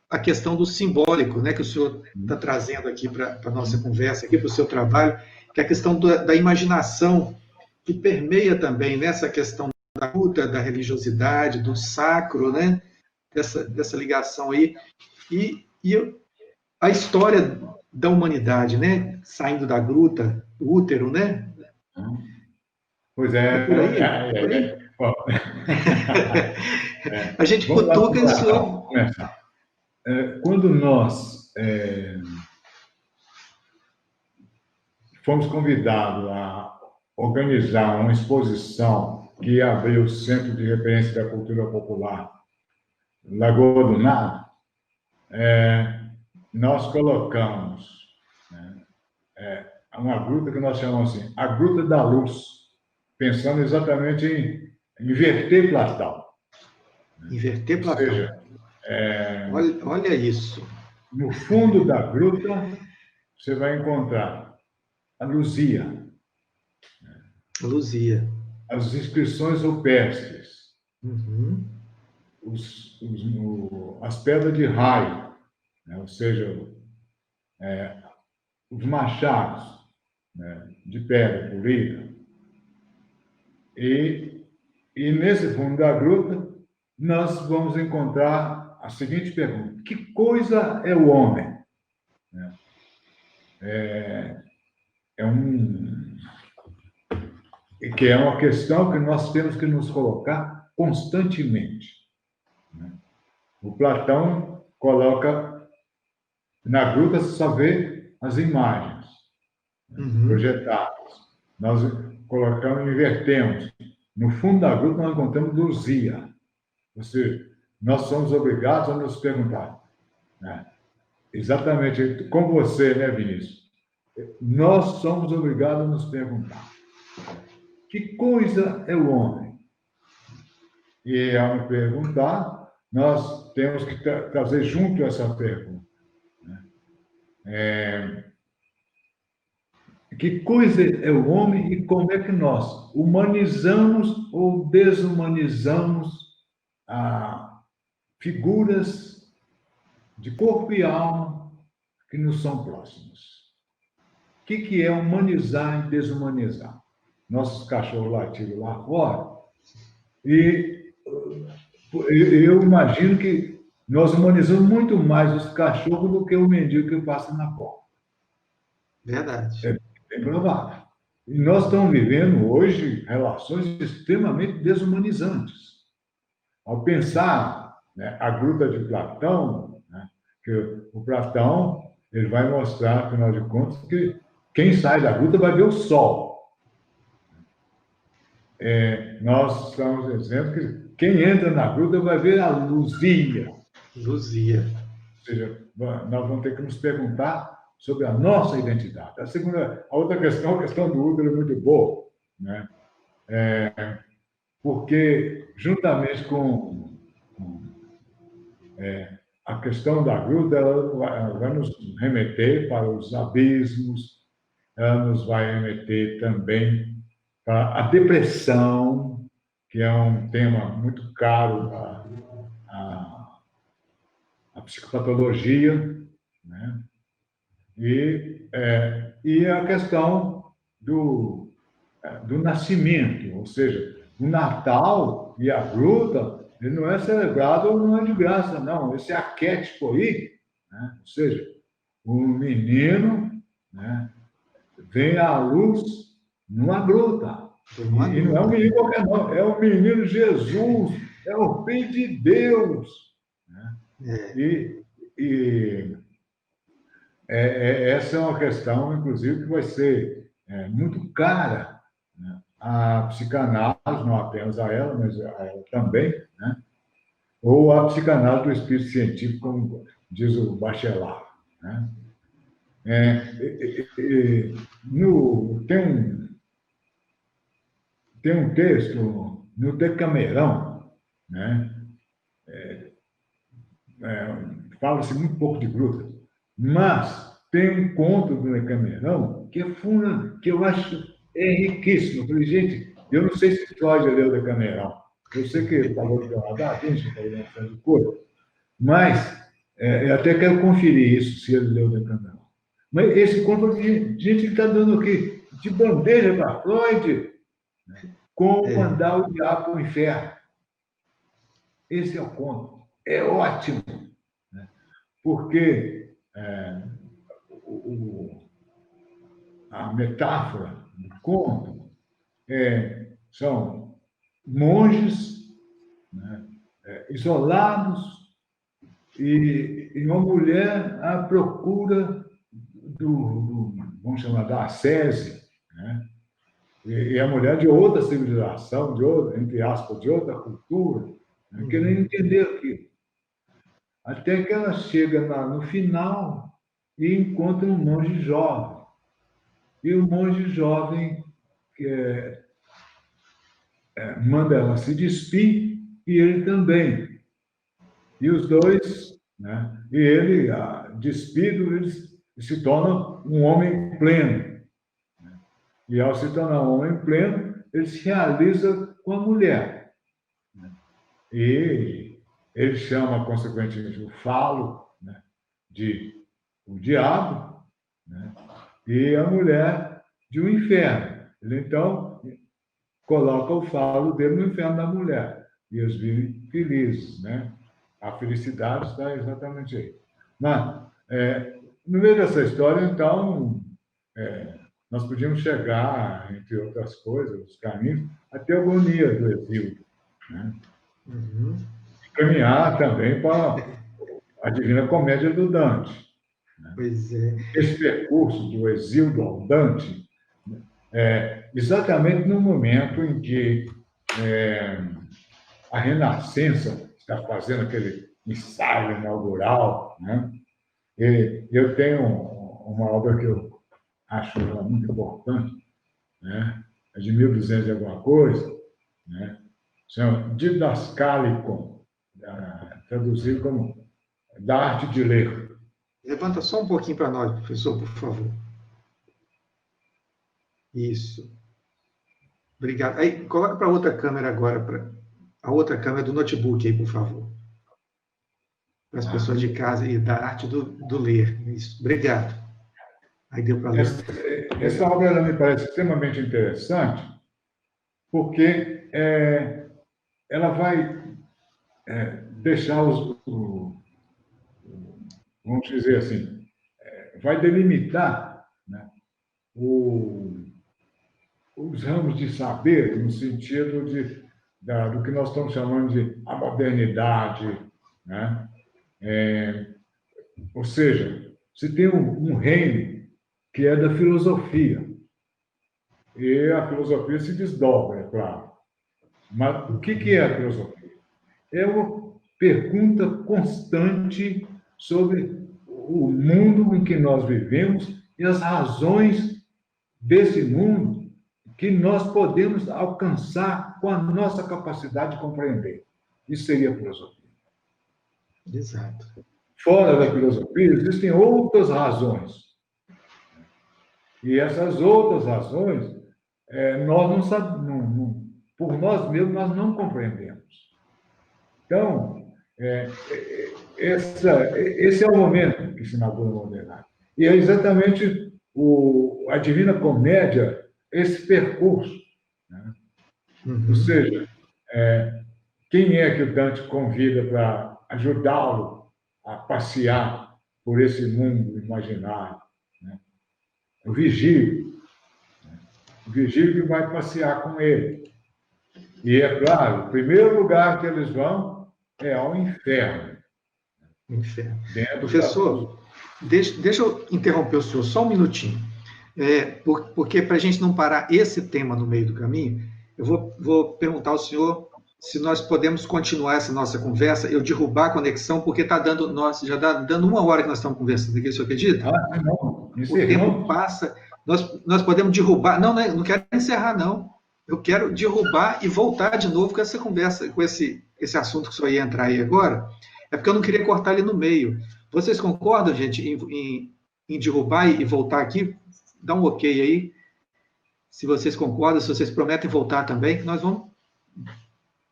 a questão do simbólico, né, que o senhor está trazendo aqui para a nossa conversa, aqui para o seu trabalho, que é a questão da imaginação, que permeia também nessa questão da luta, da religiosidade, do sacro, né? Dessa ligação aí. E a história da humanidade, né? Saindo da gruta, do útero, né? Pois é. É por aí? É por aí? A gente cutuca isso. Começar. Quando nós fomos convidados a organizar uma exposição que abriu o Centro de Referência da Cultura Popular, Lagoa do Nado, nós colocamos uma gruta que nós chamamos assim, a Gruta da Luz, pensando exatamente em inverter Platão. Inverter Platão. Ou seja, olha isso. No fundo da gruta, você vai encontrar a Luzia. A Luzia. As inscrições rupestres. Uhum. As pedras de raio, né? Ou seja, os machados, né? De pedra polida. E nesse fundo da gruta, nós vamos encontrar a seguinte pergunta: que coisa é o homem? Que é uma questão que nós temos que nos colocar constantemente. O Platão coloca na gruta, você só vê as imagens projetadas. Nós colocamos, invertemos. No fundo da gruta, nós encontramos Luzia. Ou seja, nós somos obrigados a nos perguntar, né? Exatamente como você, né, Vinícius? Nós somos obrigados a nos perguntar: que coisa é o homem? E, ao me perguntar, nós temos que trazer junto essa pergunta, né? Que coisa é o homem e como é que nós humanizamos ou desumanizamos figuras de corpo e alma que nos são próximas? O que é humanizar e desumanizar? Nossos cachorros latidos lá fora, e eu imagino que nós humanizamos muito mais os cachorros do que o mendigo que passa na porta. Verdade. É bem provável. E nós estamos vivendo hoje relações extremamente desumanizantes. Ao pensar, né, a gruta de Platão, né, que o Platão ele vai mostrar, afinal de contas, que quem sai da gruta vai ver o sol. Nós estamos dizendo que quem entra na gruta vai ver a Luzia. Luzia. Ou seja, nós vamos ter que nos perguntar sobre a nossa identidade. A outra questão, a questão do útero é muito boa, né? Porque, juntamente com a questão da gruta, ela vai nos remeter para os abismos, ela nos vai remeter também para a depressão, que é um tema muito caro à psicopatologia, né? E a questão do nascimento, ou seja, o Natal e a gruta, ele não é celebrado ou não é de graça, não. Esse arquétipo aí, né? Ou seja, o menino, né, vem à luz numa gruta. E não é um menino qualquer, não. É o menino Jesus, é o Filho de Deus. Né? Essa é uma questão, inclusive, que vai ser muito cara, né? A psicanálise, não apenas a ela, mas a ela também, né? Ou a psicanálise do espírito científico, como diz o Bachelard, né? Tem um texto no Decamerão, né? Fala-se muito pouco de gruta, mas tem um conto do Decamerão que eu acho riquíssimo. Eu falei, gente, eu não sei se Freud leu o Decamerão. Eu sei que ele falou de Canadá, falou de uma série de coisas, mas eu até quero conferir isso, se ele leu o Decamerão. Mas esse conto, gente, ele está dando o quê? De bandeja para Freud. como mandar o diabo para o inferno. Esse é o conto. É ótimo, né? Porque a metáfora do conto são monges, né, isolados e uma mulher à procura vamos chamar, da ascese, né? E a mulher de outra civilização, entre aspas, de outra cultura, né, querendo entender aquilo. Até que ela chega no final e encontra um monge jovem. E o monge jovem manda ela se despir, e ele também. E os dois, né? E ele, despido, ele se torna um homem pleno. Né? E ao se tornar um homem pleno, ele se realiza com a mulher. Né? E ele chama, consequentemente, o falo, né, de o diabo, né, e a mulher de um inferno. Ele, então, coloca o falo dele no inferno da mulher. E eles vivem felizes, né? A felicidade está exatamente aí. Mas, no meio dessa história, então, nós podíamos chegar, entre outras coisas, os caminhos, até a agonia do exílio, né? Caminhar também para a Divina Comédia do Dante. Né? Pois é. Esse percurso do exílio ao Dante, exatamente no momento em que a Renascença está fazendo aquele ensaio inaugural, né? E eu tenho uma obra que eu acho muito importante, né? É de 1200 e alguma coisa, né? Chama Didascalicon, traduzido como da arte de ler. Levanta só um pouquinho para nós, professor, por favor. Isso. Obrigado. Aí, coloca para outra câmera agora, a outra câmera do notebook aí, por favor. Para as pessoas de casa, e da arte do ler. Isso. Obrigado. Aí deu para ler. Essa obra ela me parece extremamente interessante, porque ela vai deixar vamos dizer assim, vai delimitar, né, os ramos de saber, no sentido do que nós estamos chamando de a modernidade, né? Ou seja, se tem um reino que é da filosofia, e a filosofia se desdobra, é claro. Mas o que é a filosofia? É uma pergunta constante sobre o mundo em que nós vivemos e as razões desse mundo que nós podemos alcançar com a nossa capacidade de compreender. Isso seria a filosofia. Exato. Fora da filosofia, existem outras razões. E essas outras razões, nós não sabemos, por nós mesmos, nós não compreendemos. Então, esse é o momento que se inaugura a modernidade. E é exatamente a Divina Comédia, esse percurso. Né? Ou seja, quem é que o Dante convida para ajudá-lo a passear por esse mundo imaginário? Né? O Vigílio. Né? O Vigílio que vai passear com ele. E, é claro, o primeiro lugar que eles vão é ao inferno. Inferno. Professor, deixa eu interromper o senhor só um minutinho. Porque, para a gente não parar esse tema no meio do caminho, eu vou perguntar ao senhor se nós podemos continuar essa nossa conversa, eu derrubar a conexão, porque já está dando 1 hora que nós estamos conversando aqui, o senhor acredita? Não. O tempo passa, nós podemos derrubar. Não quero encerrar, não. Eu quero derrubar e voltar de novo com essa conversa, com esse assunto que o senhor ia entrar aí agora. É porque eu não queria cortar ele no meio. Vocês concordam, gente, em derrubar e voltar aqui? Dá um ok aí. Se vocês concordam, se vocês prometem voltar também, nós vamos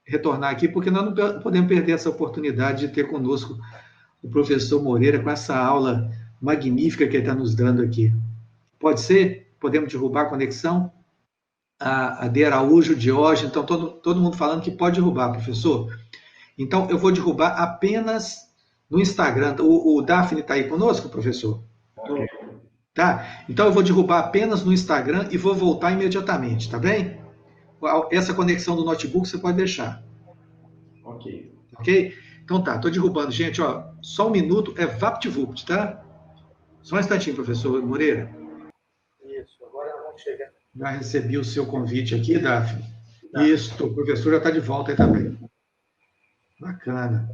retornar aqui, porque nós não podemos perder essa oportunidade de ter conosco o professor Moreira com essa aula magnífica que ele está nos dando aqui. Pode ser? Podemos derrubar a conexão? a De Araújo, Diógenes, então todo mundo falando que pode derrubar, professor. Então, eu vou derrubar apenas no Instagram. O Daphne está aí conosco, professor? Ok. Tá? Então, eu vou derrubar apenas no Instagram e vou voltar imediatamente, tá bem? Essa conexão do notebook você pode deixar. Ok. Ok? Então tá, estou derrubando. Gente, ó, só um minuto, é VaptVupt, tá? Só um instantinho, professor Moreira. Isso, agora vamos chegar. Já recebi o seu convite aqui, Daphne. Isso, o professor já está de volta aí também. Bacana.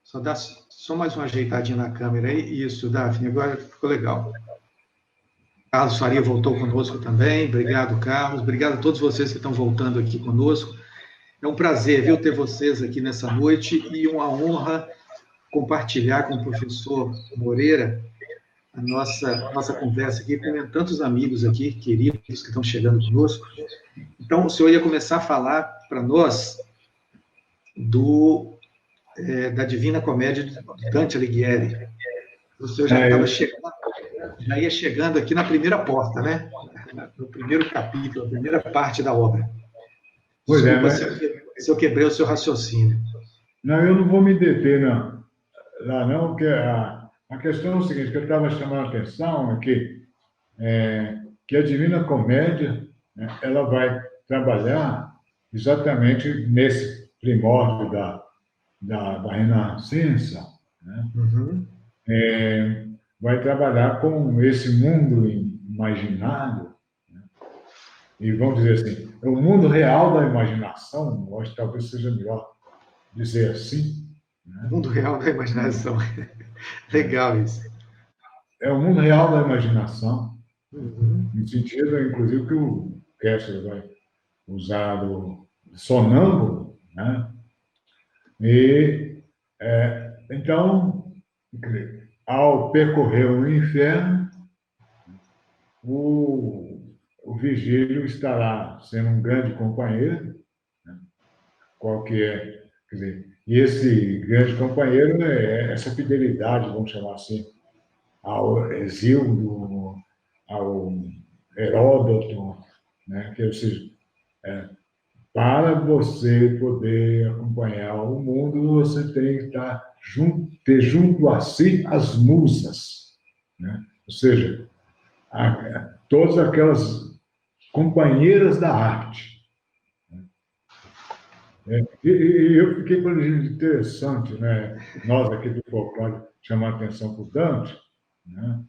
Só dá só mais uma ajeitadinha na câmera aí. Isso, Daphne, agora ficou legal. Carlos Faria voltou conosco também. Obrigado, Carlos. Obrigado a todos vocês que estão voltando aqui conosco. É um prazer, viu, ter vocês aqui nessa noite e uma honra compartilhar com o professor Moreira a nossa conversa aqui, com tantos amigos aqui, queridos, que estão chegando conosco. Então, o senhor ia começar a falar para nós da Divina Comédia de Dante Alighieri. O senhor já estava chegando, já ia chegando aqui na primeira porta, né? No primeiro capítulo, a primeira parte da obra. Pois Desculpa se eu quebrei o seu raciocínio. Não, eu não vou me deter lá, não, porque a questão é o seguinte, que eu estava chamando a atenção que a Divina Comédia, né, ela vai trabalhar exatamente nesse primórdio da Renascença, né? Uhum. Vai trabalhar com esse mundo imaginário, né? E vamos dizer assim, é o mundo real da imaginação, eu acho que talvez seja melhor dizer assim, né? O mundo real da imaginação. Legal isso. É o mundo real da imaginação, Uhum. no sentido, inclusive, que o Kessler vai usar do sonâmbulo, né? E, então, ao percorrer o inferno, o vigílio estará sendo um grande companheiro, né? Qual que é, quer dizer, e esse grande companheiro é essa fidelidade, vamos chamar assim, ao Hesíodo, ao Heródoto, né? Que, ou seja, para você poder acompanhar o mundo, você tem que ter junto a si as musas, né? Ou seja, todas aquelas companheiras da arte. E eu fiquei com um interessante, né? Nós aqui do folclore chamamos a atenção para o Dante, né?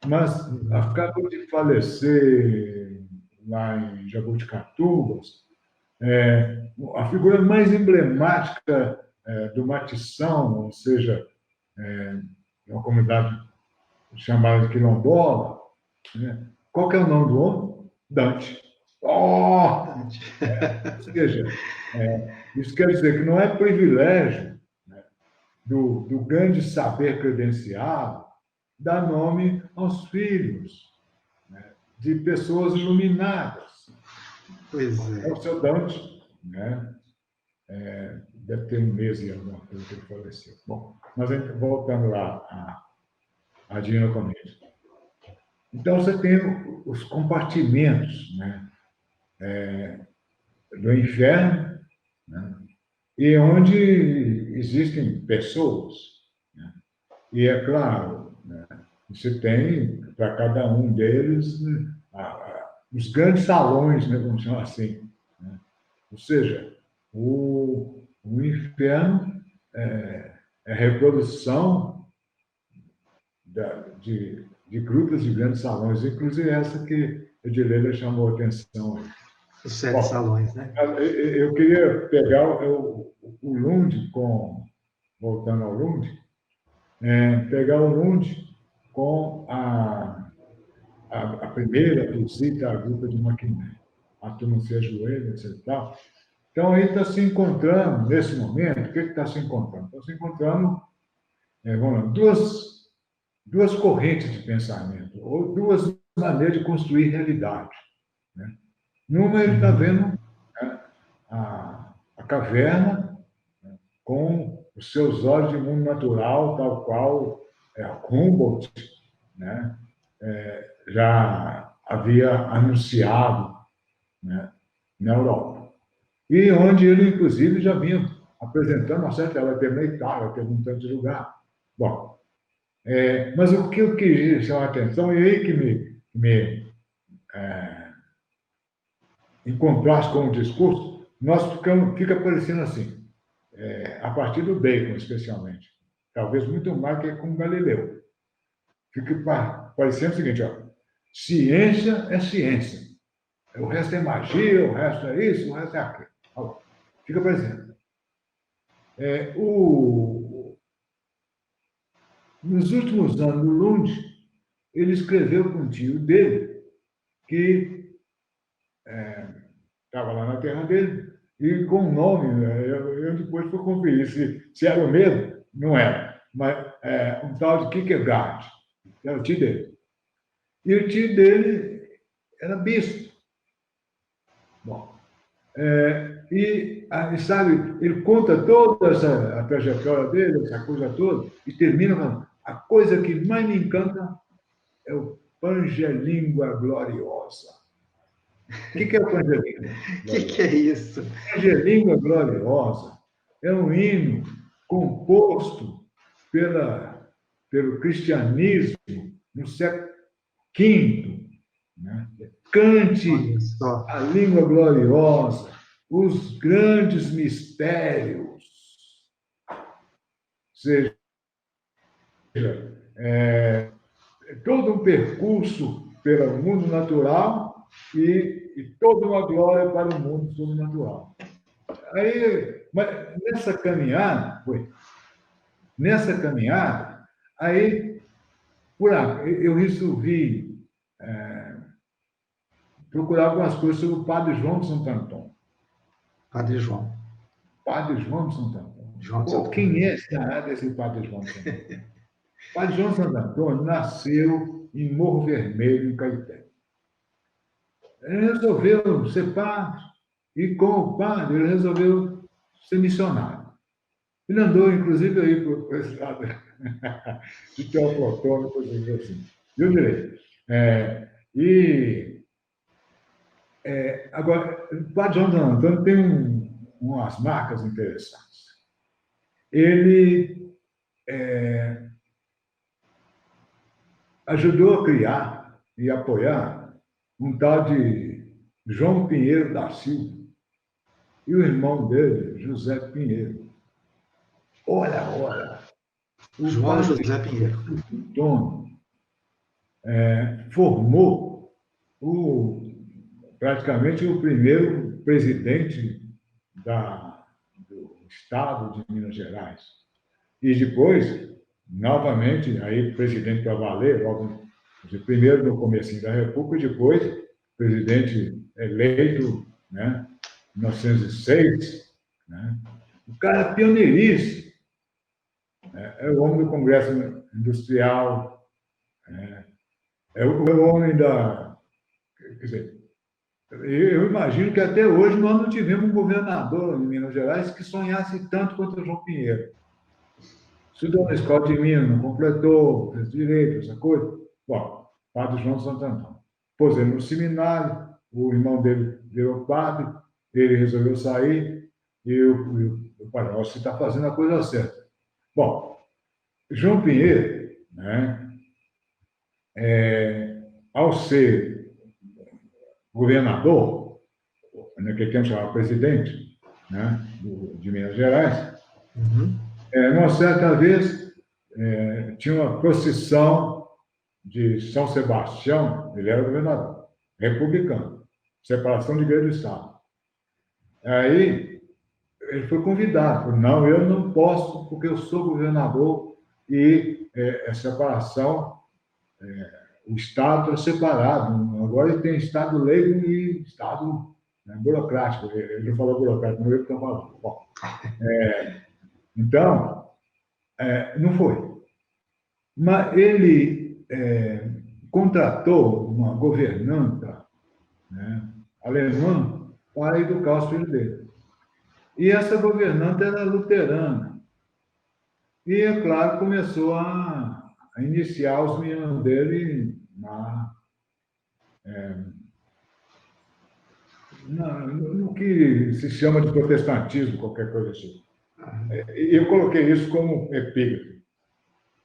Mas acabou de falecer lá em Jaboticatubas, a figura mais emblemática do Matição, ou seja, uma comunidade chamada de Quilombola, né? Qual que é o nome do homem? Dante. Ou seja, isso quer dizer que não é privilégio, né, do grande saber credenciado dar nome aos filhos, né, de pessoas iluminadas. Pois é. O seu Dante, né, deve ter um mês e alguma coisa que ele faleceu. Bom, mas voltando lá à Divina Comédia. Então, você tem os compartimentos, né, do inferno, né, e onde existem pessoas, né, e é claro, né, você tem para cada um deles os grandes salões, né, vamos chamar assim, né? Ou seja, o inferno é a reprodução de grutas de grandes salões, inclusive essa que a Edileia chamou a atenção. Os 7 salões, né? Eu queria pegar o Lund, voltando ao Lund, pegar o Lund com a primeira visita à gruta de Maquiné. A turma se ajoelha, etc. Então, ele está se encontrando, nesse momento, o que está se encontrando? Está se encontrando duas correntes de pensamento, ou duas maneiras de construir realidade, né? Numa, ele está vendo, né, a caverna, né, com os seus olhos de mundo natural, tal qual Humboldt, né, já havia anunciado, né, na Europa. E onde ele, inclusive, já vinha apresentando uma certa... Ela teve na Itália, teve um tanto de lugar. Bom, mas o que eu quis chamar a atenção, e aí que em contraste com o discurso, fica parecendo assim, a partir do Bacon, especialmente, talvez muito mais que com Galileu. Fica parecendo o seguinte, ó, ciência é ciência. O resto é magia, o resto é isso, o resto é aquilo. Fica parecendo. Nos últimos anos, o Lund, ele escreveu com um tio dele, que estava lá na terra dele, e com um nome, eu depois fui conferir se era o mesmo, não era, mas um tal de Kierkegaard, que era o tio dele. E o tio dele era bispo. Bom, e sabe, ele conta toda a trajetória dele, essa coisa toda, e termina falando, a coisa que mais me encanta é o Pangelíngua Gloriosa. O que é o Pangelíngua? O que é isso? Pangelíngua Gloriosa é um hino composto pelo cristianismo no século V. Né? Cante a língua gloriosa, os grandes mistérios. Ou seja, todo um percurso pelo mundo natural e toda uma glória para o mundo sobrenatural. Aí, mas nessa caminhada, aí, eu resolvi procurar algumas coisas sobre o Padre João de Santo Antônio. Padre João. Padre João de Santo Antônio. Quem é esse Padre João de Santo Antônio? Padre João de Santo Antônio nasceu em Morro Vermelho, em Caeté. Ele resolveu ser padre, e com o padre ele resolveu ser missionário. Ele andou, inclusive, aí por esse lado de Teoflotone, coisas assim. Viu direito? Agora, o Padre João de Santo Antônio tem umas marcas interessantes. Ele ajudou a criar e apoiar um tal de João Pinheiro da Silva e o irmão dele, José Pinheiro. Olha, o João José Pinheiro Antônio formou praticamente o primeiro presidente do Estado de Minas Gerais. E depois, novamente, aí presidente para valer, logo, primeiro no comecinho da República, e depois presidente eleito, né, em 1906. Né? O cara é pioneiríssimo. É o homem do Congresso Industrial, é o homem da... Quer dizer, eu imagino que até hoje nós não tivemos um governador em Minas Gerais que sonhasse tanto quanto o João Pinheiro. Estudou na escola de Minas, não completou, fez direito, essa coisa. Bom, Padre João de Santo Antônio. Pôs ele no seminário, o irmão dele virou padre, ele resolveu sair, e o padre, você está fazendo a coisa certa. Bom, João Pinheiro, né, ao ser governador, naquele tempo chamava presidente, né, de Minas Gerais, uma certa vez tinha uma procissão de São Sebastião, ele era governador, republicano, separação de igreja do Estado. Aí ele foi convidado, falou, não, eu não posso, porque eu sou governador e a separação, o Estado é separado, agora ele tem Estado leigo e Estado burocrático, ele não falou burocrático, não eu que estou falando. Bom, então, não foi. Mas ele contratou uma governanta, né, alemã para educar os filhos dele. E essa governanta era luterana. E, é claro, começou a iniciar os meninos no que se chama de protestantismo, qualquer coisa assim. Eu coloquei isso como epígrafe.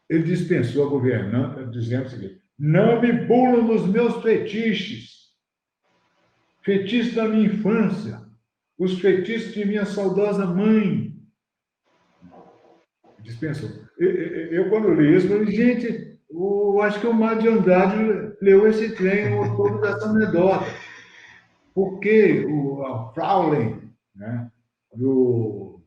Ele dispensou a governanta, dizendo o seguinte: não me bulam nos meus fetiches, fetiches da minha infância, os fetiches de minha saudosa mãe. Dispensou. Eu quando li isso, falei, gente, eu acho que o Mário de Andrade leu esse trem, o autor dessa anedota. Porque a Fraulein, né, do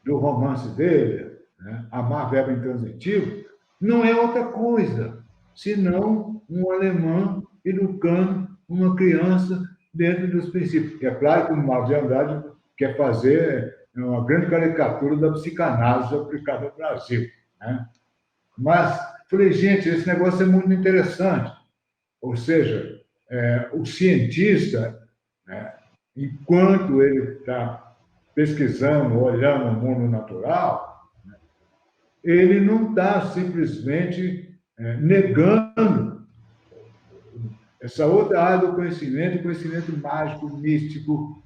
romance dele, né, Amar, Verbo Intransitivo, não é outra coisa, senão um alemão educando uma criança dentro dos princípios. É claro que o Mário de Andrade quer fazer uma grande caricatura da psicanálise aplicada ao Brasil, né? Mas, falei, gente, esse negócio é muito interessante. Ou seja, o cientista, né, enquanto ele está pesquisando, olhando o mundo natural, né, ele não está simplesmente negando essa outra área do conhecimento, o conhecimento mágico, místico,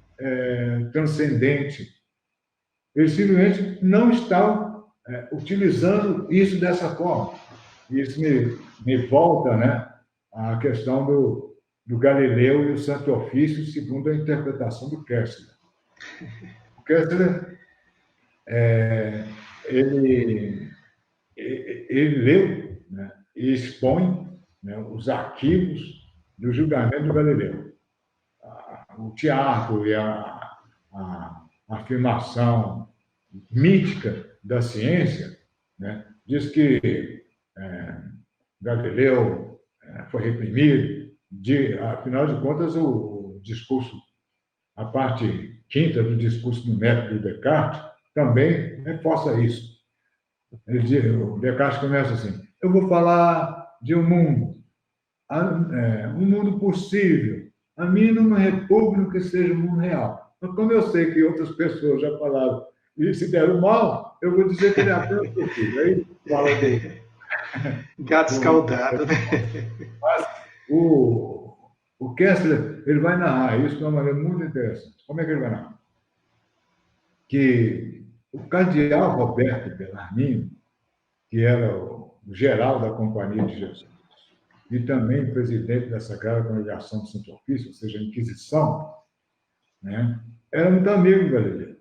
transcendente. Eles simplesmente não estão utilizando isso dessa forma. Isso me volta, né, à questão do Galileu e o Santo Ofício, segundo a interpretação do Kessler. O Kessler, ele leu, né, e expõe, né, os arquivos do julgamento do Galileu. O teatro e a afirmação mítica da ciência, né, diz que Galileu foi reprimido. Afinal de contas, o discurso, a parte quinta do discurso do método de Descartes, também reforça isso. O Descartes começa assim: eu vou falar de um mundo possível, a mim numa república que seja um mundo real. Mas como eu sei que outras pessoas já falaram e se deram mal, eu vou dizer que ele é apenas possível. Aí fala dele. Gato escaldado, né? Mas o Kessler, ele vai narrar isso de uma maneira muito interessante. Como é que ele vai narrar? Que o cardeal Roberto Bellarmino, que era o geral da Companhia de Jesus, e também presidente da Sagrada Congregação do Santo Ofício, ou seja, a Inquisição, né, era muito amigo do Galileu.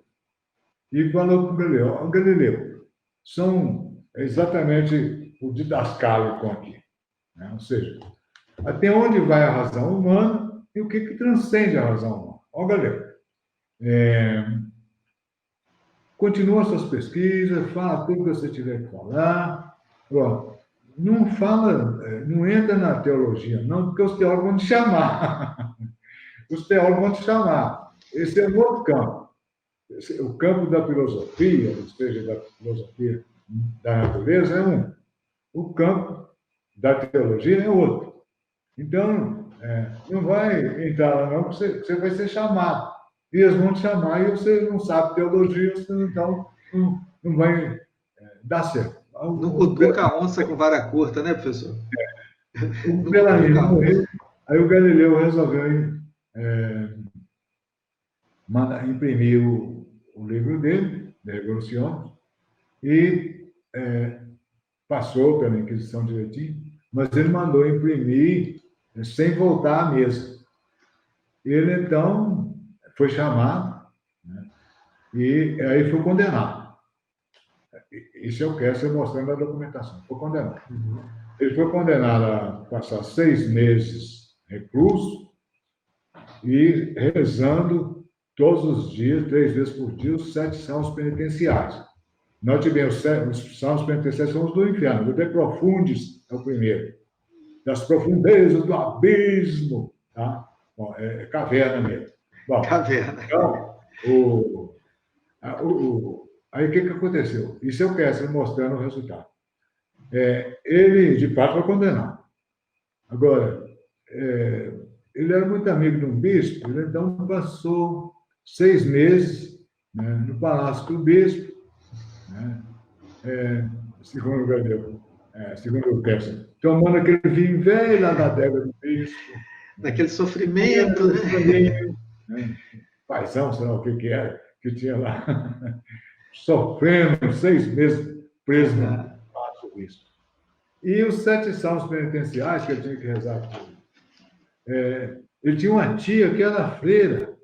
E falou para o Galileu: Galileu, são exatamente o didascálico aqui, né? Ou seja, até onde vai a razão humana e o que transcende a razão humana. Ó, Galileu, continua suas pesquisas, fala tudo que você tiver que falar. Ó, não fala, não entra na teologia, não, porque os teólogos vão te chamar. Os teólogos vão te chamar. Esse é um outro campo. O campo da filosofia, ou seja, da filosofia da natureza, é um. O campo da teologia é outro. Então, não vai entrar lá, não, porque você vai ser chamado. E eles vão te chamar e você não sabe teologia, você então não vai dar certo. Não cutuca a onça com vara curta, né, professor? O Bellarmino morreu, aí o Galileu resolveu imprimir o livro dele, De Revolution, e passou pela Inquisição direitinho, mas ele mandou imprimir sem voltar à mesa. Ele, então, foi chamado, né, e aí foi condenado. Isso é o Kessler mostrando na documentação. Foi condenado. Ele foi condenado a passar 6 meses recluso e rezando todos os dias, 3 vezes por dia, os 7 salmos penitenciários. Note bem, os salmos penitenciários são os do inferno. O De Profundis é o primeiro. Das profundezas do abismo. Tá? Bom, é caverna mesmo. Bom, caverna. Então, aí o que aconteceu? Isso é o Kessler mostrando o resultado. Ele, de fato, foi condenado. Agora, ele era muito amigo de um bispo, ele então passou 6 meses, né, no palácio do bispo, né, segundo o Galileu, segundo o Kessler, tomando aquele vinho velho lá da adega do bispo. Daquele sofrimento, né? né? Paizão, sei lá o que era, que tinha lá, sofrendo 6 meses preso no espaço isso. E os 7 salmos penitenciais que eu tinha que rezar por ele. Ele tinha uma tia que era freira,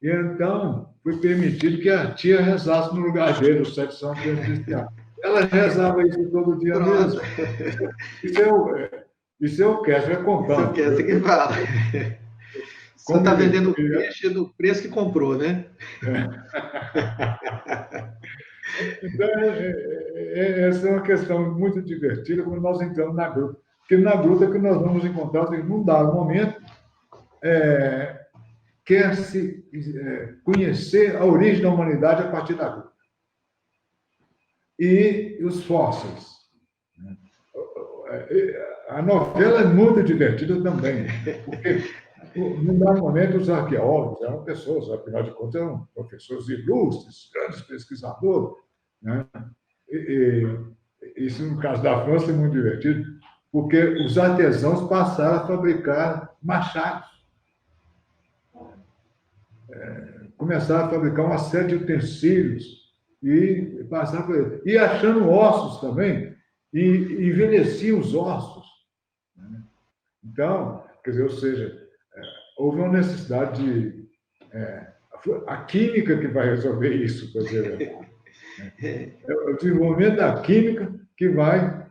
e então foi permitido que a tia rezasse no lugar dele, os 7 salmos penitenciais. Ela rezava isso todo dia mesmo. Isso eu quero, é contando. Isso eu quero, que fala. Você está vendendo o peixe do preço que comprou, né? Então, essa é uma questão muito divertida quando nós entramos na gruta. Porque na gruta que nós vamos encontrar, num dado momento, quer-se conhecer a origem da humanidade a partir da gruta. E os fósseis. A novela é muito divertida também, porque, num dado momento, os arqueólogos eram pessoas, afinal de contas, eram professores ilustres, grandes pesquisadores, né? Isso, no caso da França, é muito divertido, porque os artesãos passaram a fabricar machados. Começaram a fabricar uma série de utensílios e passaram por... E achando ossos também, e envelheciam os ossos. Então, quer dizer, ou seja, houve uma necessidade de... a química que vai resolver isso, quer dizer, é o desenvolvimento da química que vai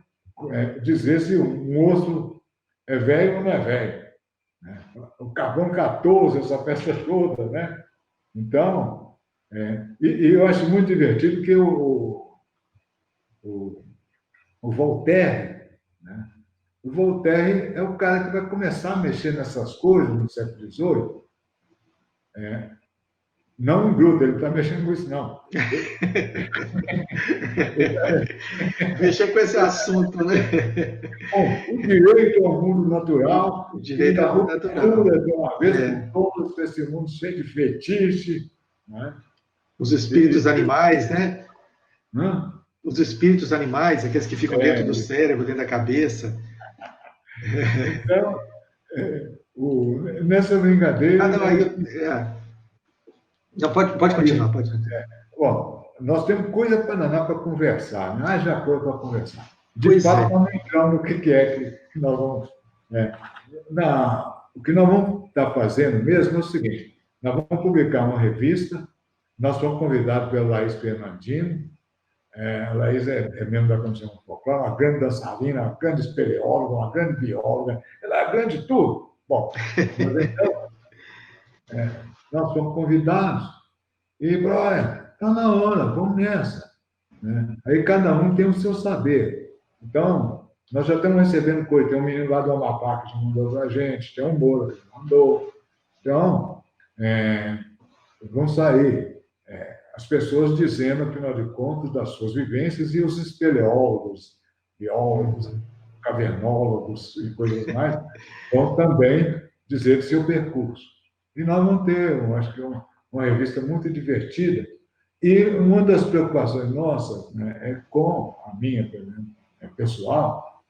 dizer se um osso é velho ou não é velho. Né? O carbono 14, essa peça toda, né? Então, e eu acho muito divertido que o Voltaire, né? O Voltaire é o cara que vai começar a mexer nessas coisas no século XVIII. Não em gruta, ele não está mexendo com isso, não. Mexer com esse assunto, né? Bom, o direito ao mundo natural, o direito ao mundo natural. De uma vez por todas, esse mundo cheio de fetiche. Né? Os espíritos animais, né? Hã? Os espíritos animais, aqueles que ficam dentro do cérebro, dentro da cabeça. Então, nessa brincadeira... Não, pode continuar, pode continuar. Bom, nós temos coisa para conversar, né? Já coisa para conversar. De fato, vamos entrar no que é que nós vamos... o que nós vamos estar fazendo mesmo é o seguinte, nós vamos publicar uma revista, nós fomos convidados pela Laís Fernandino, a Laís é membro da Comissão Folclore, uma grande dançarina, uma grande espeleóloga, uma grande bióloga, ela é grande de tudo. Bom, mas então, nós fomos convidados e, olha, está na hora, vamos nessa. Né? Aí cada um tem o seu saber. Então, nós já estamos recebendo coisa, tem um menino lá do Amapá que mandou para a gente, tem um Moura que mandou. Então, vão sair as pessoas dizendo, afinal de contas, das suas vivências, e os espeleólogos, biólogos, cavernólogos e coisas mais, vão também dizer do seu percurso. E nós vamos ter, eu acho que uma revista muito divertida, e uma das preocupações nossas, né, com a minha, pessoal,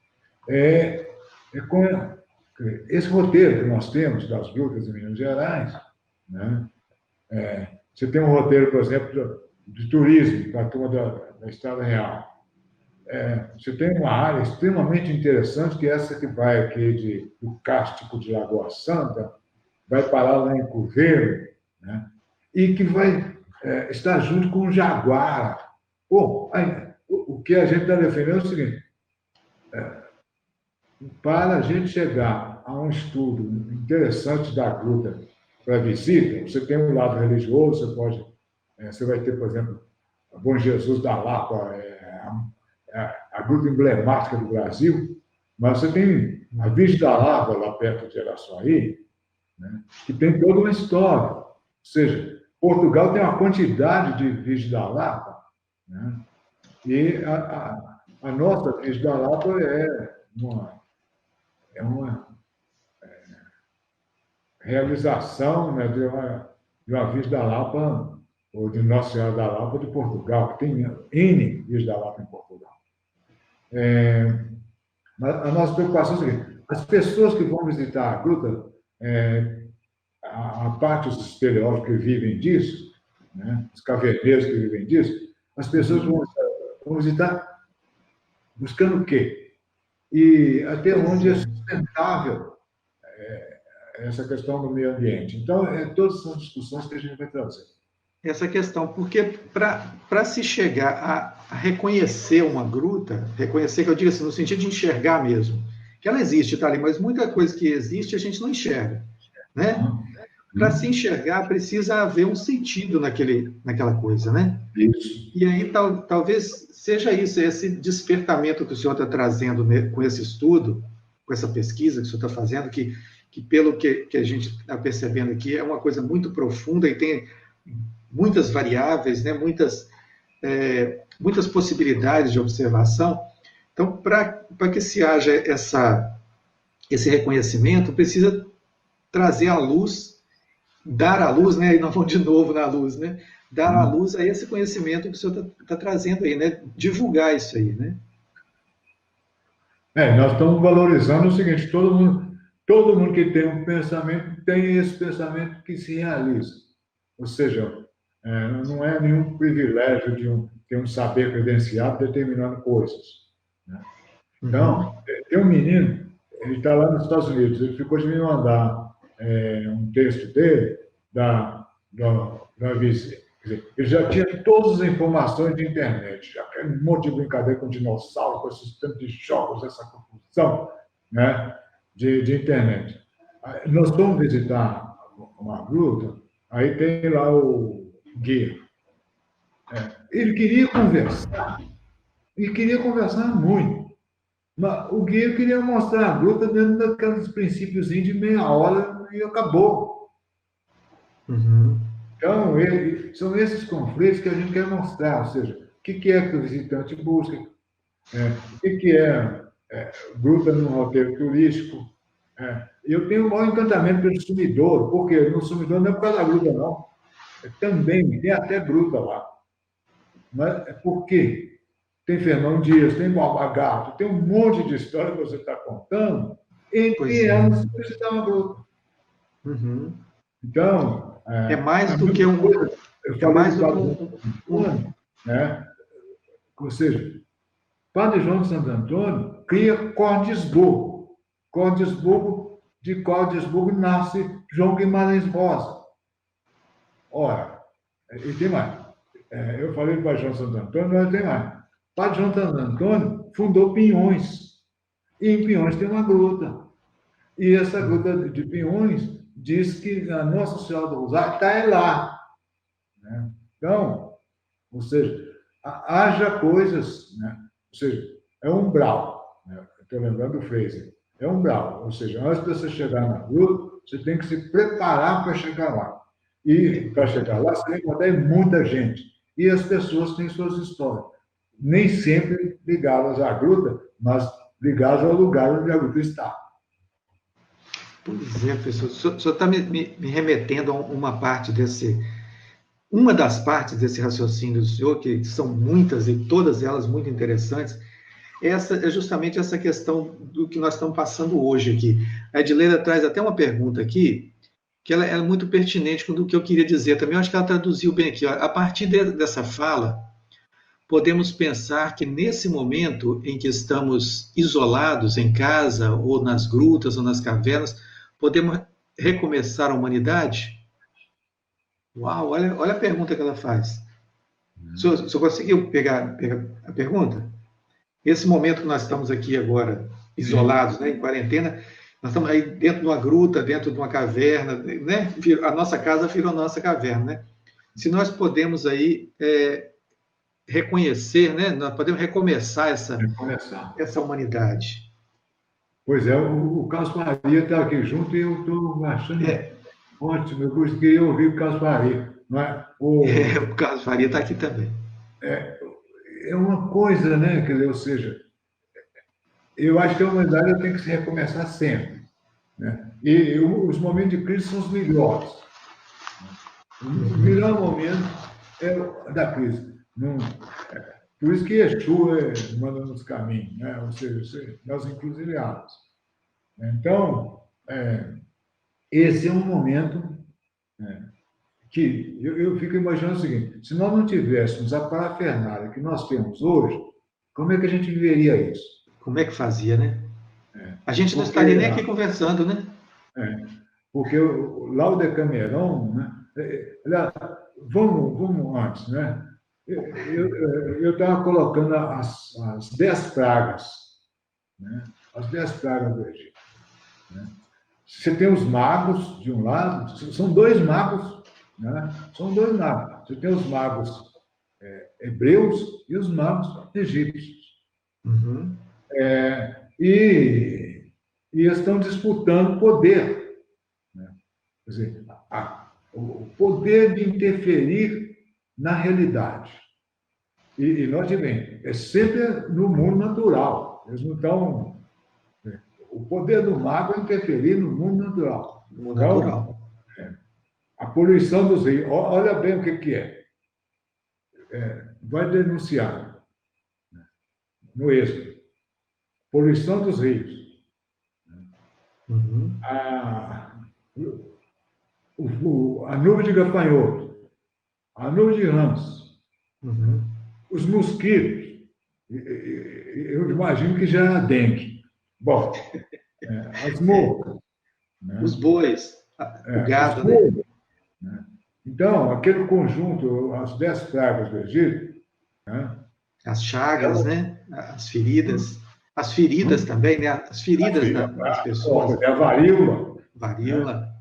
com esse roteiro que nós temos das grutas em Minas Gerais, né? Você tem um roteiro, por exemplo, de turismo, para a turma da Estrada Real. Você tem uma área extremamente interessante, que é essa que vai aqui do Cástico de Lagoa Santa, vai parar lá em Cruzeiro, né? E que vai estar junto com o Jaguara. Bom, o que a gente está defendendo é o seguinte, para a gente chegar a um estudo interessante da gruta para visita, você tem um lado religioso, você vai ter, por exemplo, a Bom Jesus da Lapa, a gruta emblemática do Brasil, mas você tem a Virgem da Lapa, lá perto de Araçuaí, né, que tem toda uma história. Ou seja, Portugal tem uma quantidade de Virgem da Lapa, né, e a nossa Virgem da Lapa é uma realização, né, de uma Virgem da Lapa, ou de Nossa Senhora da Lapa de Portugal, que tem N Virgem da Lapa em Portugal. Mas a nossa preocupação é a seguinte: as pessoas que vão visitar a gruta, a parte dos espeleólogos que vivem disso, né, os caverneiros que vivem disso, as pessoas vão visitar buscando o quê? E até onde é sustentável essa questão do meio ambiente. Então, todas são discussões que a gente vai trazer. Essa questão, porque para se chegar a reconhecer uma gruta, reconhecer, que eu digo assim, no sentido de enxergar mesmo, que ela existe, está ali, mas muita coisa que existe a gente não enxerga, né? Para se enxergar, precisa haver um sentido naquela coisa, né? Isso. E aí talvez seja isso, esse despertamento que o senhor está trazendo, né, com esse estudo, com essa pesquisa que o senhor está fazendo, que pelo que a gente está percebendo aqui, é uma coisa muito profunda e tem muitas variáveis, né, muitas possibilidades de observação. Então, para que se haja esse reconhecimento, precisa trazer à luz, dar à luz, né, e nós vamos de novo na luz, né, dar à luz a esse conhecimento que o senhor está trazendo aí, né, divulgar isso aí, né? Nós estamos valorizando o seguinte, todo mundo que tem um pensamento, tem esse pensamento que se realiza. Ou seja, não é nenhum privilégio de ter um saber credenciado determinando coisas, né? Então, tem um menino, ele está lá nos Estados Unidos, ele ficou de me mandar um texto dele da visita. Quer dizer, ele já tinha todas as informações de internet, já um monte de brincadeira com dinossauro, com esses tantos de jogos, essa confusão, né, de internet. Nós fomos visitar uma gruta, aí tem lá o guia. Ele queria conversar muito, mas o guia queria mostrar a gruta dentro daqueles princípios de meia hora e acabou. Então, são esses conflitos que a gente quer mostrar, ou seja, o que é que o visitante busca, o que é gruta no roteiro turístico. Eu tenho um maior encantamento pelo Sumidouro, porque no Sumidouro não é por causa da gruta, não. Também tem até gruta lá. Mas é porque tem Fernão Dias, tem Borba Gato, tem um monte de história que você está contando, entre elas visitar uma gruta. Então, é mais do que né? Ou seja, Padre João de Santo Antônio cria Cordesburgo. De Cordesburgo nasce João Guimarães Rosa. Ora, e tem mais. Eu falei do Padre João de Santo Antônio, mas tem mais. Padre João de Santo Antônio fundou Pinhões. E em Pinhões tem uma gruta. E essa gruta de Pinhões diz que a Nossa Senhora do Rosário está lá. Né? Então, ou seja, haja coisas, né? Ou seja, é umbral. Né? Estou lembrando do Fraser. É umbral. Ou seja, antes de você chegar na gruta, você tem que se preparar para chegar lá. E para chegar lá, você tem que encontrar muita gente. E as pessoas têm suas histórias. Nem sempre ligadas à gruta, mas ligadas ao lugar onde a gruta está. Pois é, professor. O senhor está me remetendo a uma das partes desse raciocínio do senhor, que são muitas e todas elas muito interessantes, é justamente essa questão do que nós estamos passando hoje aqui. A Edileira traz até uma pergunta aqui, que ela é muito pertinente com o que eu queria dizer também. Eu acho que ela traduziu bem aqui. A partir dessa fala, podemos pensar que nesse momento em que estamos isolados em casa, ou nas grutas, ou nas cavernas, podemos recomeçar a humanidade? Uau, olha a pergunta que ela faz. O senhor conseguiu pegar a pergunta? Esse momento que nós estamos aqui agora, isolados, né, em quarentena, nós estamos aí dentro de uma gruta, dentro de uma caverna, né? A nossa casa virou a nossa caverna, né? Se nós podemos aí reconhecer, né? Nós podemos recomeçar essa humanidade. Pois é, o Carlos Faria está aqui junto e eu estou achando ótimo. Eu queria ouvir o Carlos Faria. Não é? O Carlos Faria está aqui também. É uma coisa, né? Quer dizer, ou seja, eu acho que a humanidade tem que se recomeçar sempre. Né? E os momentos de crise são os melhores. O melhor momento é o da crise. Por isso que Exu manda nos caminhos, né? Ou seja, nas encruzilhadas. Então, esse é um momento que eu fico imaginando o seguinte: se nós não tivéssemos a parafernália que nós temos hoje, como é que a gente viveria isso? Como é que fazia, né? A gente não estaria nem aqui conversando, né? Porque lá o Decameron, né? Vamos antes, né? Eu estava colocando as 10 pragas, né? As 10 pragas do Egito. Né? Você tem os magos de um lado, são 2 magos, né? São 2 magos. Você tem os magos hebreus e os magos egípcios. Uhum. E eles estão disputando poder. Né? Quer dizer, o poder de interferir na realidade. E note bem, é sempre no mundo natural. Eles não estão... O poder do mago é interferir no mundo natural. No mundo natural. A poluição dos rios. Olha bem o que é. Vai denunciar no Êxodo. Poluição dos rios. Uhum. A nuvem de gafanhoto. A nuvem de rãs. Uhum. Os mosquitos. Eu imagino que já é a dengue. Bom, as moscas. Né? Os bois. O gado, né? Então, aquele conjunto, as 10 pragas do Egito, né? As chagas, né? As feridas. As feridas também, né? As feridas das pessoas. A varíola. Varíola. Né?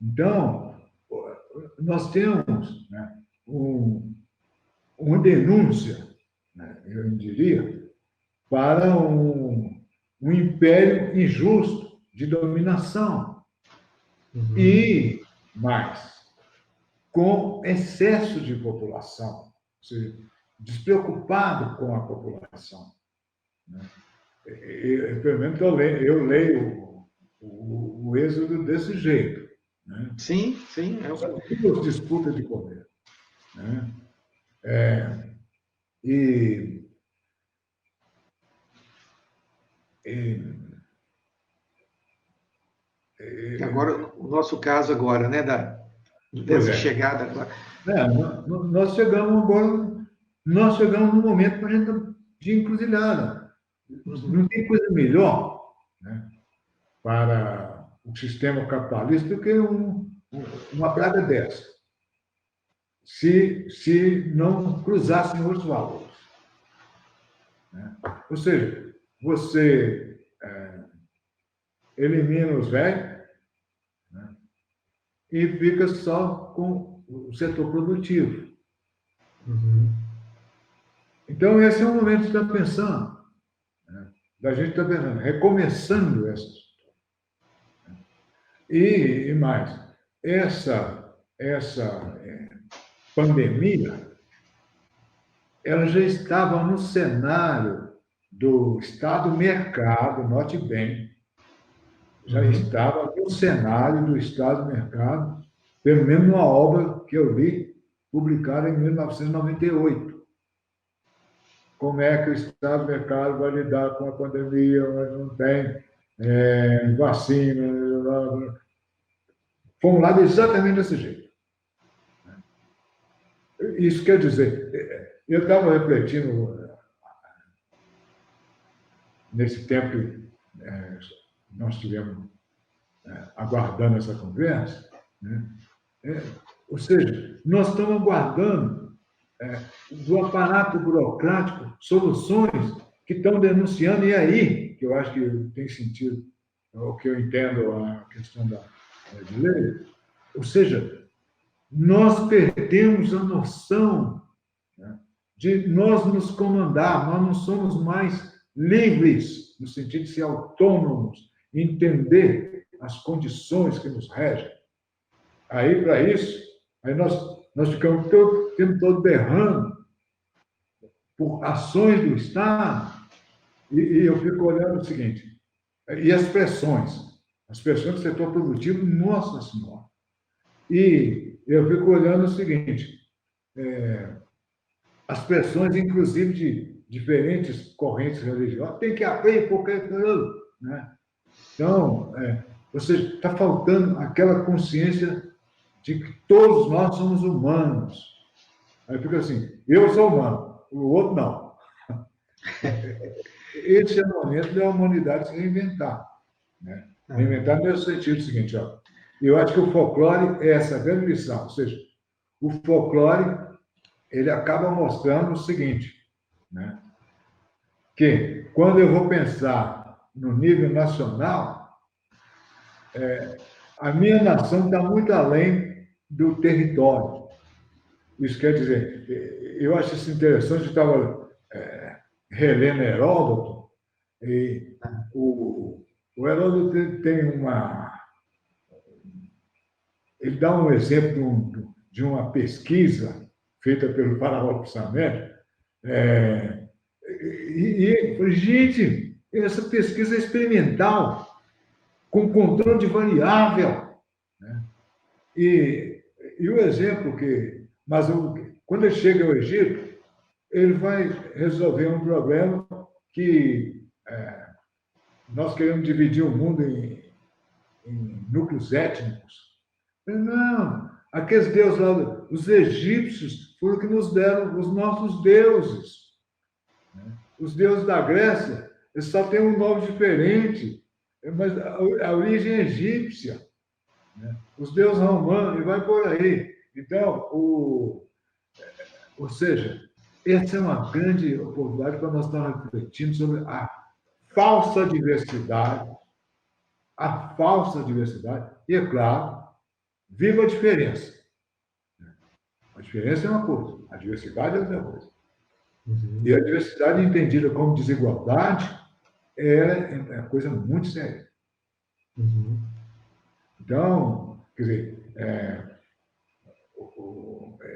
Então, nós temos, né, uma denúncia, né, eu diria, para um império injusto de dominação. Uhum. E mais, com excesso de população, ou seja, despreocupado com a população. Né? Pelo menos eu leio o Êxodo desse jeito. Né? Sim, sim. Duas disputas de poder. Né? Agora, o nosso caso agora, né, dessa chegada agora. Nós chegamos agora, no momento para a gente de encruzilhada. Não tem coisa melhor, né, para o sistema capitalista do que uma praga dessa. Se não cruzassem outros valores. Né? Ou seja, você elimina os velhos, né, e fica só com o setor produtivo. Uhum. Então, esse é o momento de estar pensando, né, da gente estar pensando, recomeçando essa história. E mais, essa pandemia, ela já estava no cenário do Estado-mercado, note bem, já estava no cenário do Estado-mercado, pelo menos numa obra que eu li, publicada em 1998. Como é que o Estado-mercado vai lidar com a pandemia, mas não tem vacina. Formulado exatamente desse jeito. Isso quer dizer, eu estava refletindo nesse tempo que nós estivemos aguardando essa conversa, né? Ou seja, nós estamos aguardando do aparato burocrático soluções que estão denunciando, e aí, que eu acho que tem sentido, o que eu entendo a questão da lei, ou seja, nós perdemos a noção, né, de nós nos comandar, nós não somos mais livres, no sentido de ser autônomos, entender as condições que nos regem. Aí, para isso, aí nós ficamos o tempo todo berrando por ações do Estado, e eu fico olhando o seguinte, e as pressões do setor produtivo, nossa senhora. E eu fico olhando o seguinte, as pressões, inclusive, de diferentes correntes religiosas, tem que abrir porque... Né? Então, ou seja, está faltando aquela consciência de que todos nós somos humanos. Aí fica assim, eu sou humano, o outro não. Esse é o momento da humanidade se reinventar. Né? Reinventar no sentido seguinte, ó, eu acho que o folclore é essa grande lição, ou seja, o folclore ele acaba mostrando o seguinte, né? Que quando eu vou pensar no nível nacional, a minha nação está muito além do território. Isso quer dizer, eu acho isso interessante, eu estava relendo Heródoto, e o Heródoto tem uma... Ele dá um exemplo de uma pesquisa feita pelo faraó Psamédio, gente, essa pesquisa é experimental, com controle de variável. Né? E o exemplo que... Mas quando ele chega ao Egito, ele vai resolver um problema que nós queremos dividir o mundo em núcleos étnicos. Não, aqueles deuses lá, os egípcios foram que nos deram os nossos deuses. Os deuses da Grécia, eles só têm um nome diferente, mas a origem é egípcia. Os deuses romanos, e vai por aí. Então, ou seja, essa é uma grande oportunidade para nós estarmos refletindo sobre a falsa diversidade, e, é claro, viva a diferença. A diferença é uma coisa, a diversidade é outra coisa. E a diversidade entendida como desigualdade é coisa muito séria. Então, quer dizer,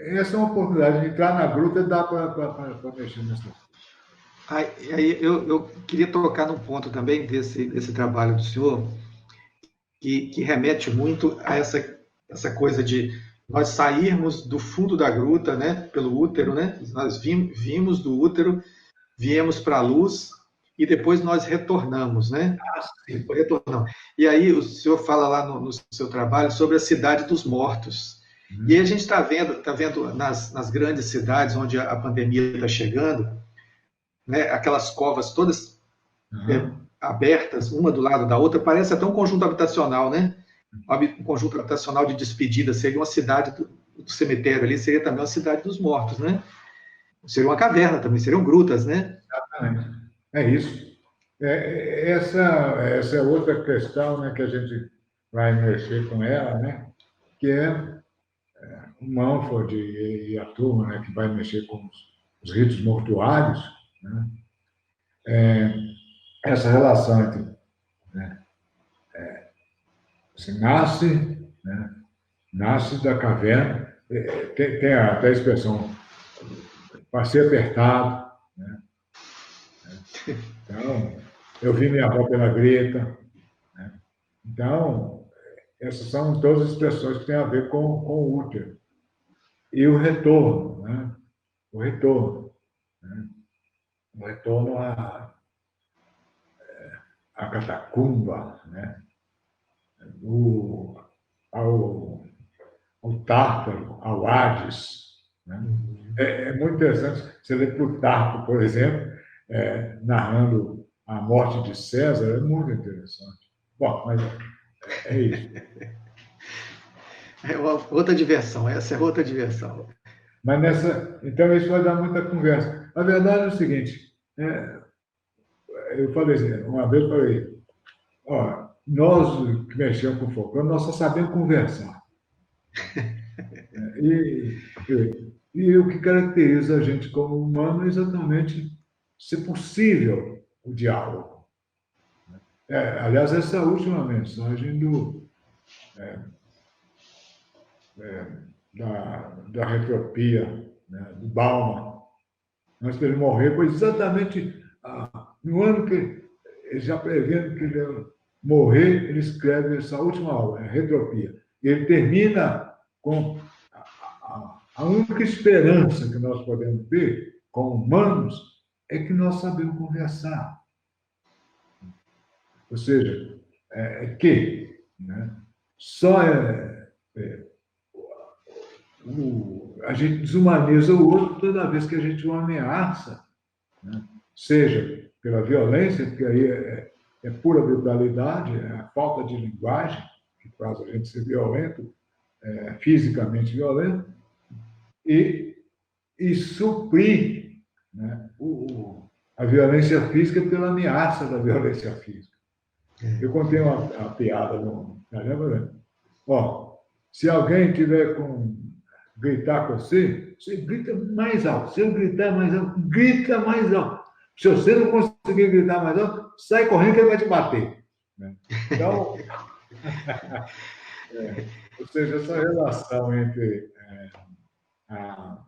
essa é uma oportunidade de entrar na gruta e dá para mexer nessa. Aí eu queria tocar num ponto também desse trabalho do senhor, que remete muito a essa coisa de nós sairmos do fundo da gruta, né, pelo útero, né? Nós vimos do útero, viemos para a luz e depois nós retornamos, né? Retornamos. E aí o senhor fala lá no seu trabalho sobre a cidade dos mortos. E aí a gente está vendo nas grandes cidades onde a pandemia está chegando, né, aquelas covas todas abertas, uma do lado da outra, parece até um conjunto habitacional, né? Um conjunto habitacional de despedida, seria uma cidade do cemitério ali, seria também uma cidade dos mortos, né? Seria uma caverna também, seriam grutas, né? Exatamente. É isso. Essa é outra questão, né, que a gente vai mexer com ela, né? Que é o Mumford e a turma, né, que vai mexer com os ritos mortuários, né? Essa relação entre, né, você nasce da caverna, tem até a expressão para ser apertado, né? Então, eu vi minha avó pela greta, né? Então, essas são todas as expressões que têm a ver com o útero. E o retorno, né? O retorno, né? O retorno à catacumba, né? Ao Tártaro, ao Hades. Né? É muito interessante você ler Plutarco, por exemplo, narrando a morte de César, é muito interessante. Bom, mas é isso. É outra diversão, essa é outra diversão. Mas então isso vai dar muita conversa. A verdade é o seguinte, eu falei assim, uma vez eu falei, ó, nós que mexemos com folclore, nós só sabemos conversar. E o que caracteriza a gente como humano é exatamente ser possível o diálogo. Aliás, essa última mensagem da retropia, né, do Bauman, antes dele morrer, foi exatamente no ano que ele já prevendo que ele ia morrer, ele escreve essa última obra, a Retropia. E ele termina com a única esperança que nós podemos ter como humanos é que nós sabemos conversar. Ou seja, né, só a gente desumaniza o outro toda vez que a gente o ameaça, né? Seja pela violência, porque aí é pura brutalidade, é a falta de linguagem que faz a gente ser violento, fisicamente violento, e suprir, né, a violência física pela ameaça da violência física. Eu contei uma piada, lembra? Ó, se alguém tiver gritar com você, você grita mais alto. Se eu gritar mais alto, grita mais alto. Se você não conseguir gritar mais alto, sai correndo que ele vai te bater. Então, ou seja, essa relação entre a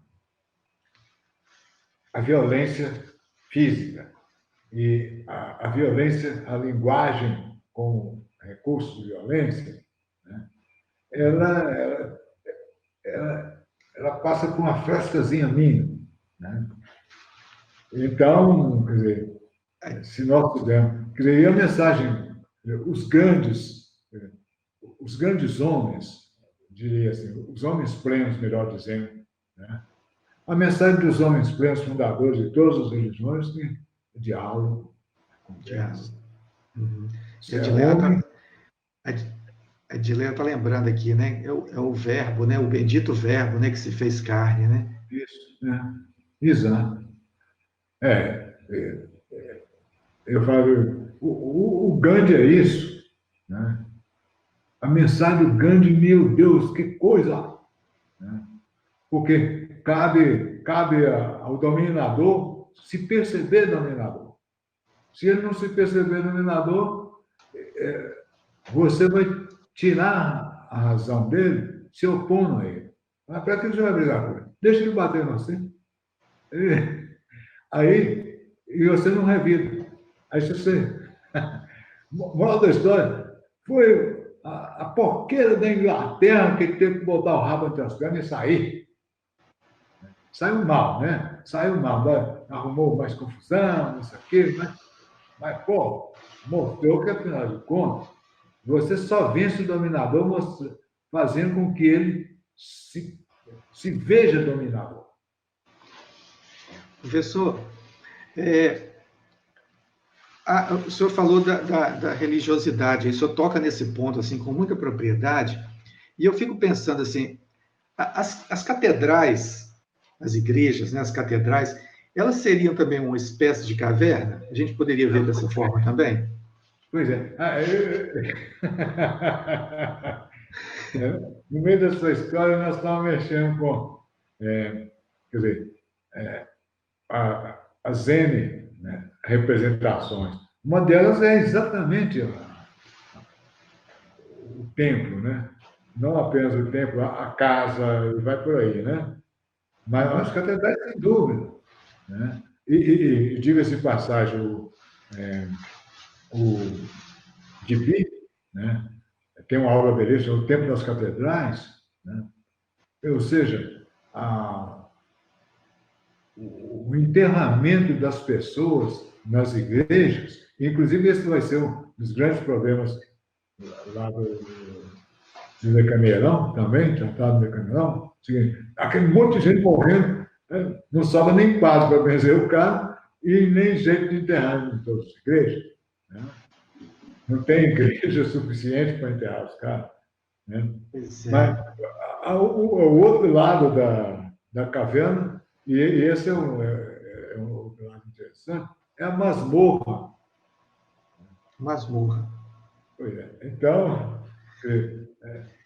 violência física e a violência, a linguagem como recurso de violência, né, ela passa por uma frescazinha mínima, né? Então, quer dizer, se nós pudermos... Quer dizer, e a mensagem, os grandes homens, diria assim, os homens plenos, melhor dizendo, né? A mensagem dos homens plenos, fundadores de todas as religiões, é diálogo, conversa. A Edilene está lembrando aqui, né? É o verbo, né? O bendito verbo, né? Que se fez carne, né? Isso, né? Exato. Eu falo, o Gandhi é isso, né? A mensagem do Gandhi, meu Deus, que coisa! Né? Porque cabe ao dominador se perceber dominador. Se ele não se perceber dominador, você vai tirar a razão dele, se opondo a ele. Mas para que você vai brigar com ele? Deixa ele bater em você. Aí, e você não revida. Aí você... Moral da história, foi a porqueira da Inglaterra que teve que botar o rabo entre as pernas e sair. Saiu mal, né? Saiu mal, né? Arrumou mais confusão, não sei o quê, mas, pô, mostrou que, afinal de contas, você só vence o dominador fazendo com que ele se veja dominador. Professor, o senhor falou da religiosidade, o senhor toca nesse ponto assim com muita propriedade, e eu fico pensando assim, as catedrais, as igrejas, né, as catedrais, elas seriam também uma espécie de caverna? A gente poderia ver dessa forma também? Pois é. No meio dessa história, nós estávamos mexendo com, quer dizer, as N, né, representações. Uma delas é exatamente o templo, né? Não apenas o templo, a casa, vai por aí, né? Mas as catedrais, sem dúvida, né? E diga-se de passagem, o Gibi, né? Tem uma obra belíssima, O Templo das Catedrais, né? Ou seja, o enterramento das pessoas nas igrejas, inclusive esse vai ser um dos grandes problemas lá do Decamerão, também, tratado do Decamerão, aquele monte de gente morrendo, né? Não sobra nem padre para benzer o cara e nem jeito de enterrar em todas as igrejas, né? Não tem igreja suficiente para enterrar os caras, né? Mas o outro lado da caverna, e esse é um outro lado interessante, é a masmorra. Masmorra. Pois é. Então,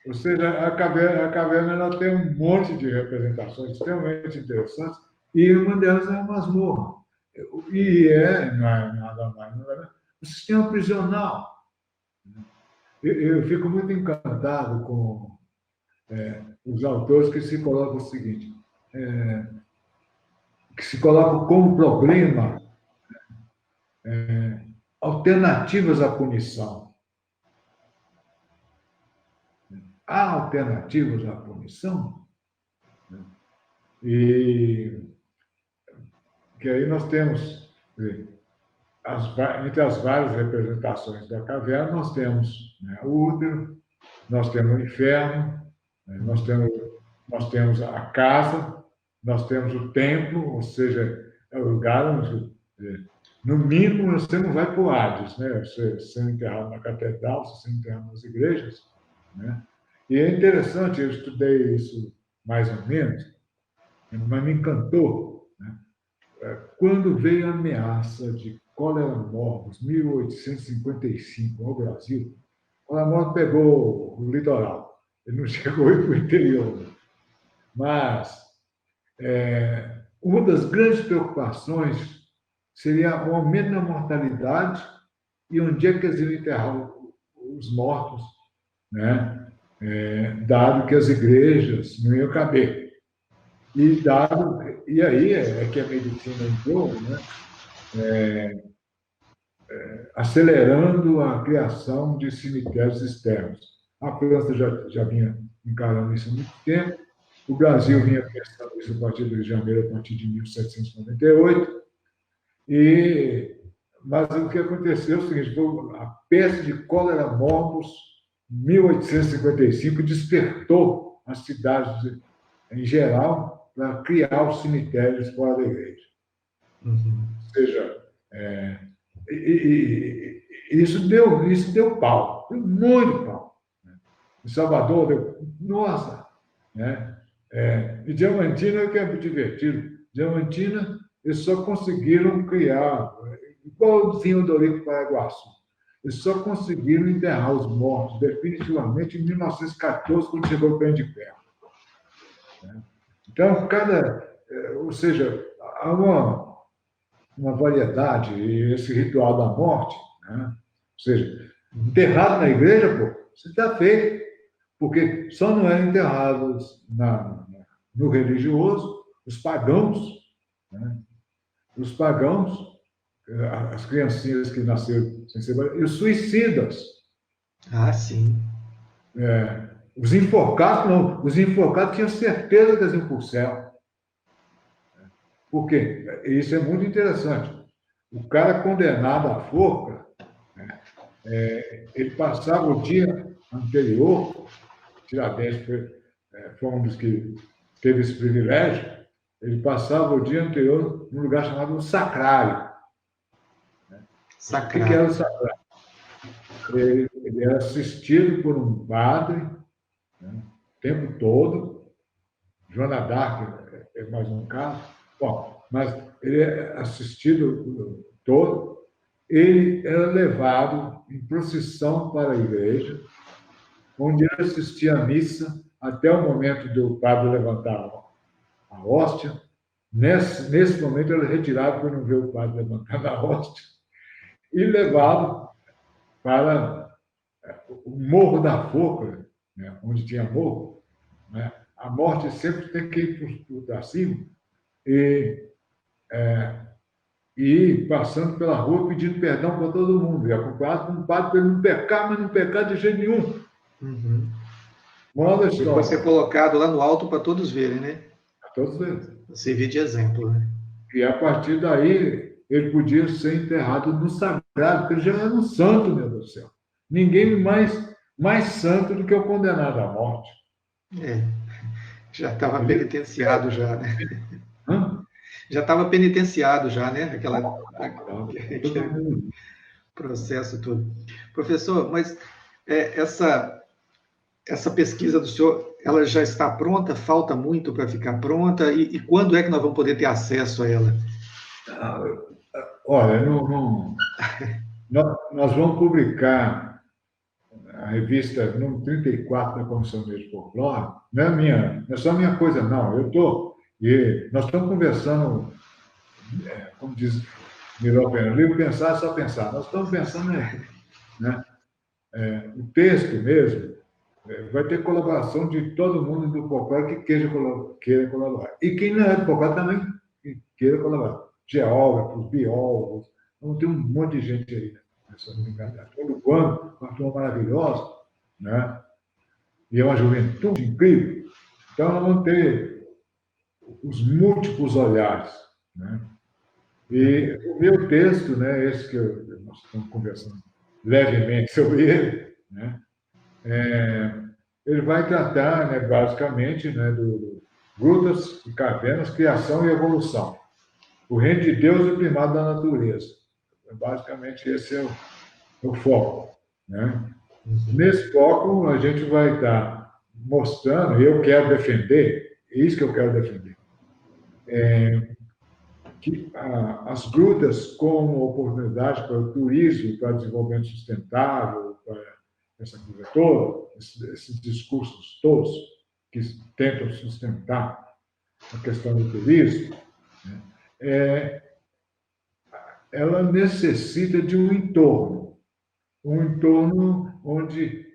ou seja, a caverna ela tem um monte de representações extremamente interessantes, e uma delas é a masmorra. E não é nada mais, o sistema prisional. Eu fico muito encantado com os autores que se colocam o seguinte, que se colocam como problema alternativas à punição. Há alternativas à punição? E que aí nós temos, entre as várias representações da caverna, nós temos, né, o útero, nós temos o inferno, nós temos nós temos a casa, nós temos o templo, ou seja, é o lugar onde, no mínimo, você não vai para o Hades, né? Você sendo enterrado na catedral, você sendo enterrado nas igrejas, né? E é interessante, eu estudei isso mais ou menos, mas me encantou, né? Quando veio a ameaça de cólera morbus, 1855, ao Brasil, a cólera morbus pegou o litoral, ele não chegou para o interior. Mas uma das grandes preocupações seria o aumento da mortalidade e onde é que eles iam enterrar os mortos, né? Dado que as igrejas não iam caber. E aí é que a medicina entrou, né? Acelerando a criação de cemitérios externos. A França já vinha encarando isso há muito tempo, o Brasil vinha pensando isso a partir do Rio de Janeiro, a partir de 1798, mas o que aconteceu é o seguinte, a peste de cólera morbus, 1855, despertou as cidades em geral para criar os cemitérios fora da igreja. Uhum. Ou seja, isso deu pau, deu muito pau. Em Salvador, nossa, né? E Diamantina, que é divertido, Diamantina, eles só conseguiram criar, igualzinho do Orico Paraguaçu, eles só conseguiram enterrar os mortos definitivamente em 1914, quando chegou o Pé de Ferro. Então, ou seja, há uma variedade, e esse ritual da morte, né? Ou seja, enterrado na igreja, você está feito, porque só não eram enterrados no religioso os pagãos, né? Os pagãos, as criancinhas que nasceram sem ser e os suicidas. Ah, sim. Os enforcados, não. Os enforcados tinham certeza que eles iam para o céu. Por quê? Isso é muito interessante. O cara condenado à forca, né, ele passava o dia anterior, Tiradentes foi um dos que teve esse privilégio, ele passava o dia anterior num lugar chamado Sacrário. Sacrário. O que era o Sacrário? Ele era assistido por um padre, né, o tempo todo. Joana d'Arc é mais um caso. Bom, mas ele é assistido todo. Ele era levado em procissão para a igreja, onde ele assistia à missa até o momento do padre levantar a hóstia. Nesse momento, ele é retirado para não ver o padre levantando a hóstia e levado para o Morro da Forca, né, onde tinha morro, né? A morte sempre tem que ir para cima e passando pela rua pedindo perdão para todo mundo. E acompanhado com um padre para ele não pecar, mas não pecar de jeito nenhum. Uhum. Moral da E história. foi ser colocado lá no alto para todos verem, né? Para todos eles. Servir de exemplo, né? E a partir daí, ele podia ser enterrado no sagrado, porque ele já era um santo, meu Deus do céu. Ninguém mais santo do que o condenado à morte. Já estava penitenciado já, né? Hã? Já estava penitenciado já, né? Aquele processo todo. Professor, mas essa pesquisa do senhor, ela já está pronta? Falta muito para ficar pronta? E quando é que nós vamos poder ter acesso a ela? Olha, nós vamos publicar a revista número 34 da Comissão de Folclore. Não é só minha coisa, não. Nós estamos conversando, como diz Miró Pernambuco, pensar é só pensar. Nós estamos pensando, né? O texto mesmo vai ter colaboração de todo mundo do folclore que queira colaborar. E quem não é do folclore também queira colaborar. Geógrafos, biólogos, vamos ter um monte de gente aí nessa brincadeira. Todo quando, uma turma maravilhosa, né? E é uma juventude incrível. Então, nós vamos ter os múltiplos olhares, né? E o meu texto, né, esse que nós estamos conversando levemente sobre ele, né, ele vai tratar, né, basicamente, né, do grutas e cavernas, criação e evolução. O reino de Deus e o primado da natureza. Basicamente, esse é o foco, né? Nesse foco, a gente vai estar mostrando, e eu quero defender, é isso que eu quero defender, que as grutas como oportunidade para o turismo, para o desenvolvimento sustentável, para essa coisa toda, esses discursos todos que tentam sustentar a questão do turismo, né, ela necessita de um entorno onde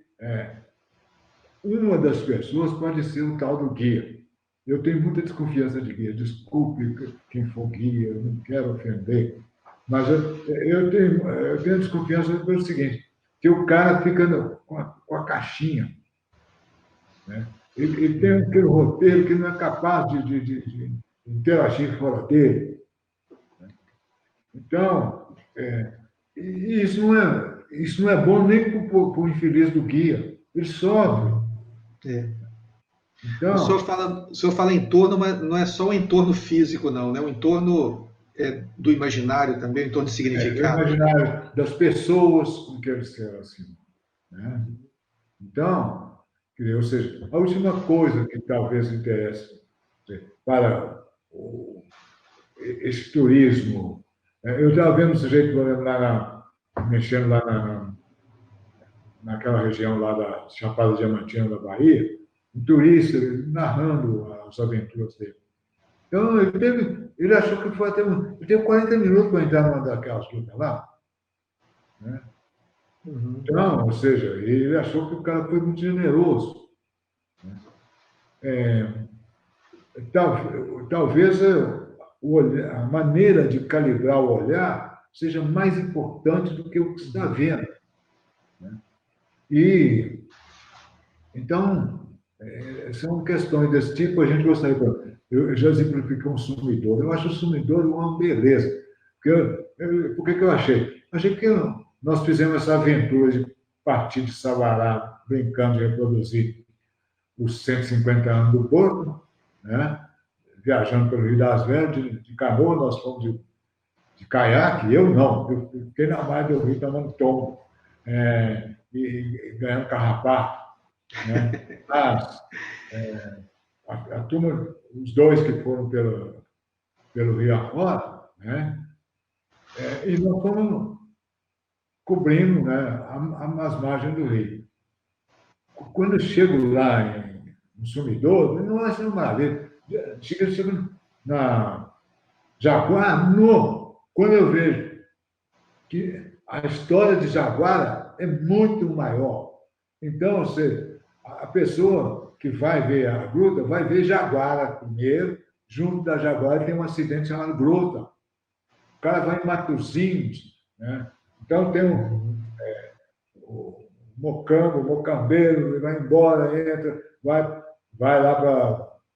uma das pessoas pode ser o tal do guia. Eu tenho muita desconfiança de guia. Desculpe quem for guia, eu não quero ofender. Mas eu tenho desconfiança pelo seguinte, que o cara fica com a caixinha. Né? Ele tem aquele roteiro que não é capaz de interagir fora dele. Né? Então, isso não é bom nem para o infeliz do guia. Ele sofre. Então, o senhor fala entorno, mas não é só o entorno físico, não, né? O entorno do imaginário também, o entorno de significado. O imaginário das pessoas com que eles se relacionam. Né? Então, ou seja, a última coisa que talvez interesse para esse turismo, eu estava vendo o sujeito mexendo lá naquela região lá da Chapada Diamantina da Bahia, um turista narrando as aventuras dele. Então, ele achou que foi até ele teve 40 minutos para entrar numa daquelas lutas lá. Né? Então, ou seja, ele achou que o cara foi muito generoso. Né? Talvez a maneira de calibrar o olhar seja mais importante do que o que está vendo. Né? E, então, são questões desse tipo, a gente gostaria. Eu já exemplifiquei um sumidor. Eu acho o sumidor uma beleza. Por que eu achei? Achei que nós fizemos essa aventura de partir de Sabará, brincando de reproduzir os 150 anos do porco, né? Viajando pelo Rio das Velhas, de canoa, nós fomos de caiaque, eu não, eu fiquei na margem do rio tomando tombo, e ganhando carrapato. Né? Mas, a turma, os dois que foram pelo rio afora, né? E nós fomos cobrindo, né, as margens do rio. Quando eu chego lá no Sumidouro, não acho uma maravilha. Chego na Jaguar, quando eu vejo que a história de Jaguara é muito maior. Então, a pessoa que vai ver a gruta vai ver Jaguara primeiro, junto da Jaguara tem um acidente chamado Gruta. O cara vai em Matozinhos, né? Então tem o mocambeiro, ele vai embora, entra, vai lá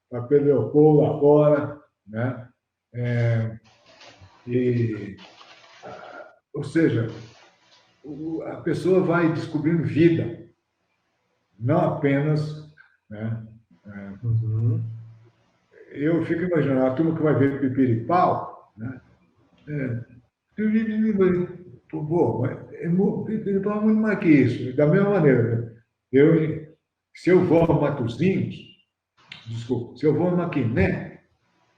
para Pedro Leopoldo, lá fora, né? Ou seja, a pessoa vai descobrindo vida, não apenas. Né? Eu fico imaginando a turma que vai ver Pipiripau, né? Pipiripau é muito mais que isso. Da mesma maneira, se eu vou a Matozinhos, se eu vou a Maquiné,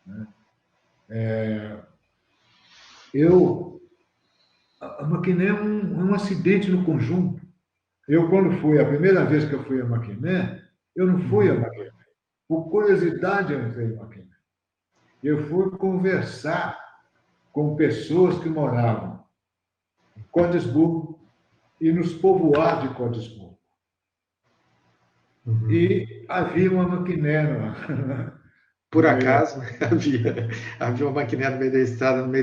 né? A Maquiné é um acidente no conjunto. A primeira vez que eu fui a Maquiné, eu não fui a Maquiné. Por curiosidade, eu entrei em Maquiné. Eu fui conversar com pessoas que moravam em Cordesburgo e nos povoados de Cordesburgo. E havia uma Maquiné. Por acaso, havia uma maquiné no meio da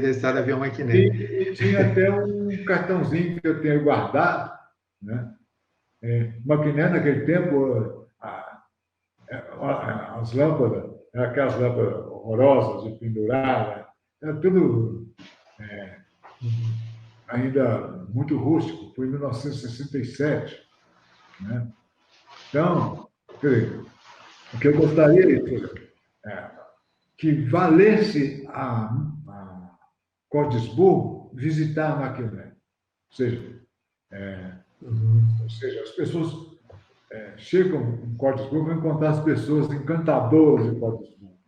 estrada havia uma maquiné. E tinha até um cartãozinho que eu tenho guardado, né? Maquiné, naquele tempo, as lâmpadas, aquelas lâmpadas horrorosas de pendurar, era tudo ainda muito rústico, foi em 1967. Né? Então, O que eu gostaria é que valesse a Cordisburgo visitar a Maquiné. Ou seja, as pessoas chegam em Cordisburgo, vão encontrar as pessoas encantadoras de Cordisburgo.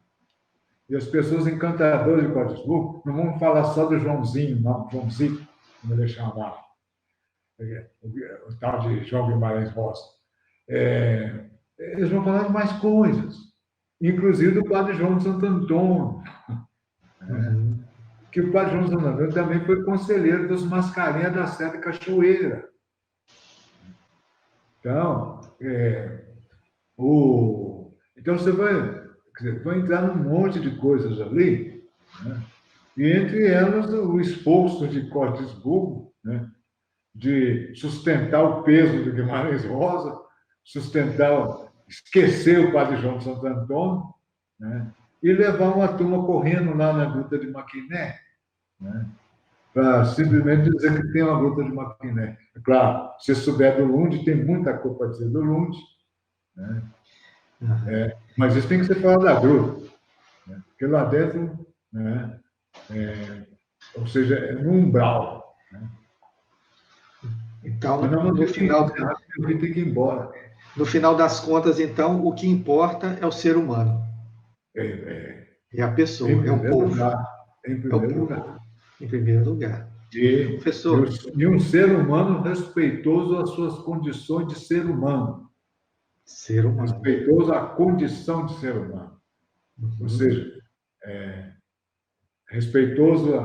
E as pessoas encantadoras de Cordisburgo não vão falar só do Joãozinho, não, Joãozinho, como ele chamava, o tal de João Guimarães Rosa. Eles vão falar de mais coisas, inclusive do padre João de Santo Antônio. Que o padre João de Santo Antônio também foi conselheiro dos Mascarenhas da Serra de Cachoeira. Então, então você vai entrar num monte de coisas ali, né? E entre elas o esforço de Cordisburgo, né? De sustentar o peso de Guimarães Rosa, esquecer o padre João de Santo Antônio, né? E levar uma turma correndo lá na Gruta de Maquiné, né? Para simplesmente dizer que tem uma Gruta de Maquiné. É claro, se souber do Lund, tem muita coisa para dizer do Lund, né? Mas isso tem que ser falado da Gruta, né? Porque lá dentro, né? Ou seja, é no umbral, né? Então, no final, tem que ir embora. No final das contas, então, o que importa é o ser humano. É a pessoa, é o povo. Em primeiro lugar. Em primeiro lugar. Professor. E um ser humano respeitoso às suas condições de ser humano. Ser humano. Respeitoso à condição de ser humano. Ou seja, respeitoso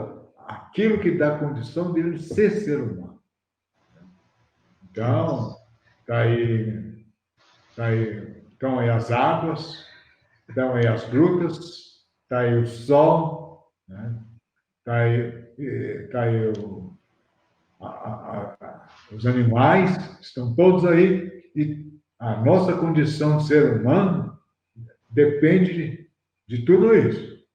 àquilo que dá condição dele ser ser humano. Então, estão aí as águas, estão aí as grutas, está aí o sol, né? Está aí os animais, estão todos aí, e a nossa condição de ser humano depende de tudo isso.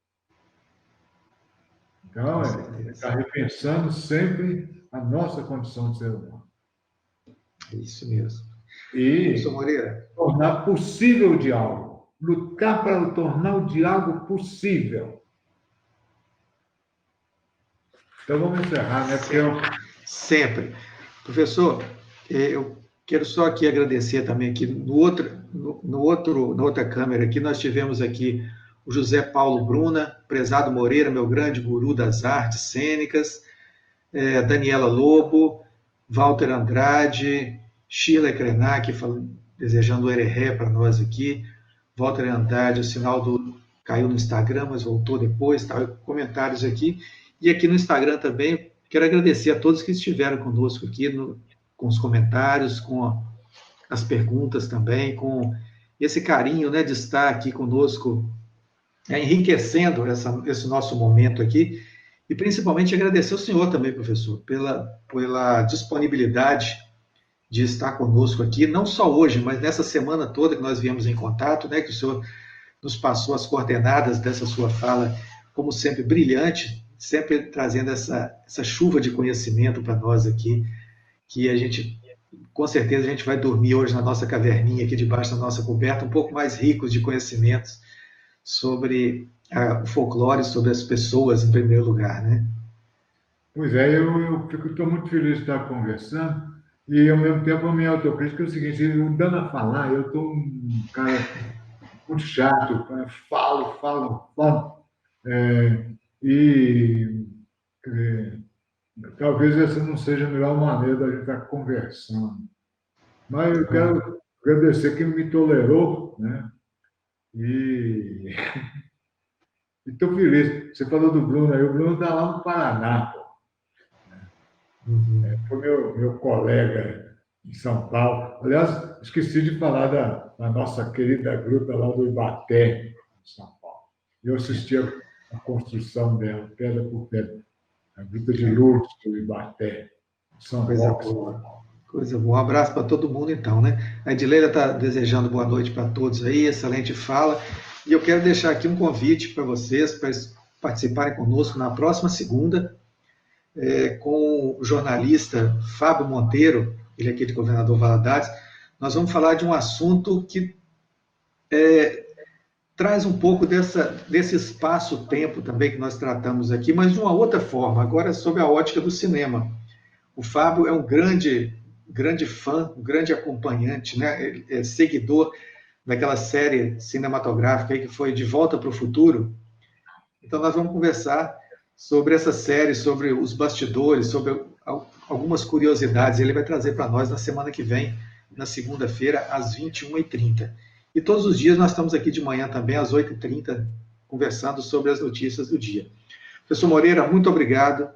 Então, está repensando sempre a nossa condição de ser humano. Isso mesmo. E tornar possível o diálogo. Lutar para tornar o diálogo possível. Então, vamos encerrar, né? Sempre. Professor, eu quero só aqui agradecer também aqui na outra câmera aqui, nós tivemos aqui o José Paulo Bruna, prezado Moreira, meu grande guru das artes cênicas, Daniela Lobo, Walter Andrade, Sheila Krenak, desejando o ereré para nós aqui, Walter Andrade, o sinal caiu no Instagram, mas voltou depois, comentários aqui, e aqui no Instagram também, quero agradecer a todos que estiveram conosco aqui, com os comentários, com as perguntas também, com esse carinho, né, de estar aqui conosco, enriquecendo esse nosso momento aqui, e principalmente agradecer ao senhor também, professor, pela disponibilidade de estar conosco aqui, não só hoje, mas nessa semana toda que nós viemos em contato, né, que o senhor nos passou as coordenadas dessa sua fala, como sempre, brilhante, sempre trazendo essa chuva de conhecimento para nós aqui, que a gente, com certeza, a gente vai dormir hoje na nossa caverninha, aqui debaixo da nossa coberta, um pouco mais ricos de conhecimentos sobre o folclore, sobre as pessoas, em primeiro lugar, né? Pois é, eu estou muito feliz de estar conversando, e ao mesmo tempo a minha autocrítica é o seguinte, dando a falar, eu estou um cara muito chato, falo, talvez essa não seja a melhor maneira da gente estar conversando. Mas eu quero agradecer quem me tolerou, né? E estou feliz. Você falou do Bruno aí, o Bruno está lá no Paraná. Foi meu colega em São Paulo. Aliás, esqueci de falar da nossa querida gruta lá do Ibaté, em São Paulo. Eu assisti a construção dela, pedra por pedra. A gruta de Lourdes do Ibaté, São Paulo. Coisa boa. Um abraço para todo mundo, então, né? A Edileira está desejando boa noite para todos aí, excelente fala. E eu quero deixar aqui um convite para vocês, para participarem conosco na próxima segunda, com o jornalista Fábio Monteiro, ele é aqui de Governador Valadares. Nós vamos falar de um assunto que traz um pouco desse espaço-tempo também que nós tratamos aqui, mas de uma outra forma, agora sob a ótica do cinema. O Fábio é um grande fã, um grande acompanhante, né? Ele é seguidor daquela série cinematográfica aí que foi De Volta para o Futuro. Então nós vamos conversar sobre essa série, sobre os bastidores, sobre algumas curiosidades. Ele vai trazer para nós na semana que vem, na segunda-feira, às 21h30. E todos os dias nós estamos aqui de manhã também, às 8h30, conversando sobre as notícias do dia. Professor Moreira, muito obrigado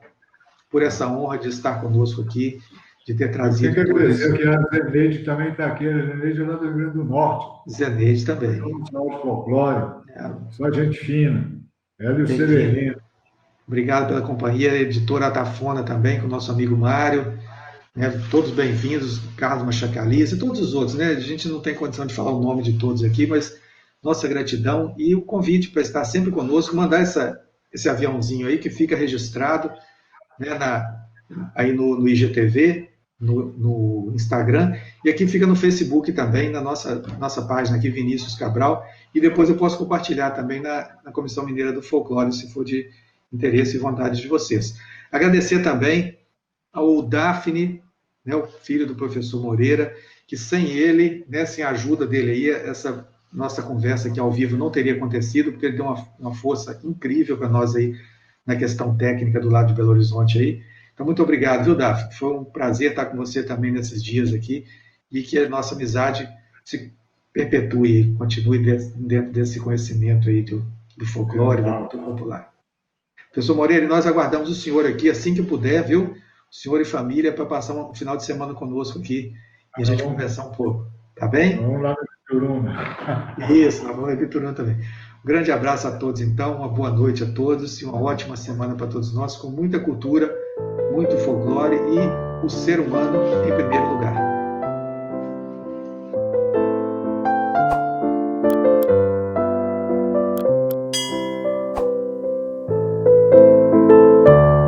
por essa honra de estar conosco aqui, de ter trazido... Eu quero agradecer que a Zeneide também está aqui, a Zeneide é lá do Rio Grande do Norte. Zeneide também. Somos de folclore, só gente fina. Ela e o Severino. Obrigado pela companhia, a editora Atafona também, com o nosso amigo Mário. Né, todos bem-vindos, Carlos Machacalice e todos os outros. Né? A gente não tem condição de falar o nome de todos aqui, mas nossa gratidão e o convite para estar sempre conosco, mandar esse aviãozinho aí que fica registrado, né, aí no IGTV, no Instagram, e aqui fica no Facebook também, na nossa página aqui, Vinícius Cabral, e depois eu posso compartilhar também na Comissão Mineira do Folclore, se for de interesse e vontade de vocês. Agradecer também ao Daphne, né, o filho do professor Moreira, que sem ele, né, sem a ajuda dele aí, essa nossa conversa aqui ao vivo não teria acontecido, porque ele deu uma força incrível para nós aí na questão técnica do lado de Belo Horizonte aí. Então, muito obrigado, viu, Daphne? Foi um prazer estar com você também nesses dias aqui e que a nossa amizade se perpetue, continue dentro desse conhecimento aí do folclore, da cultura popular. Professor Moreira, e nós aguardamos o senhor aqui assim que puder, viu? O senhor e família, para passar um final de semana conosco aqui e a gente conversar um pouco. Tá bem? Vamos lá no Bituruna. Isso, nós vamos no Bituruna também. Um grande abraço a todos, então, uma boa noite a todos e uma ótima semana para todos nós, com muita cultura, muito folclore e o ser humano em primeiro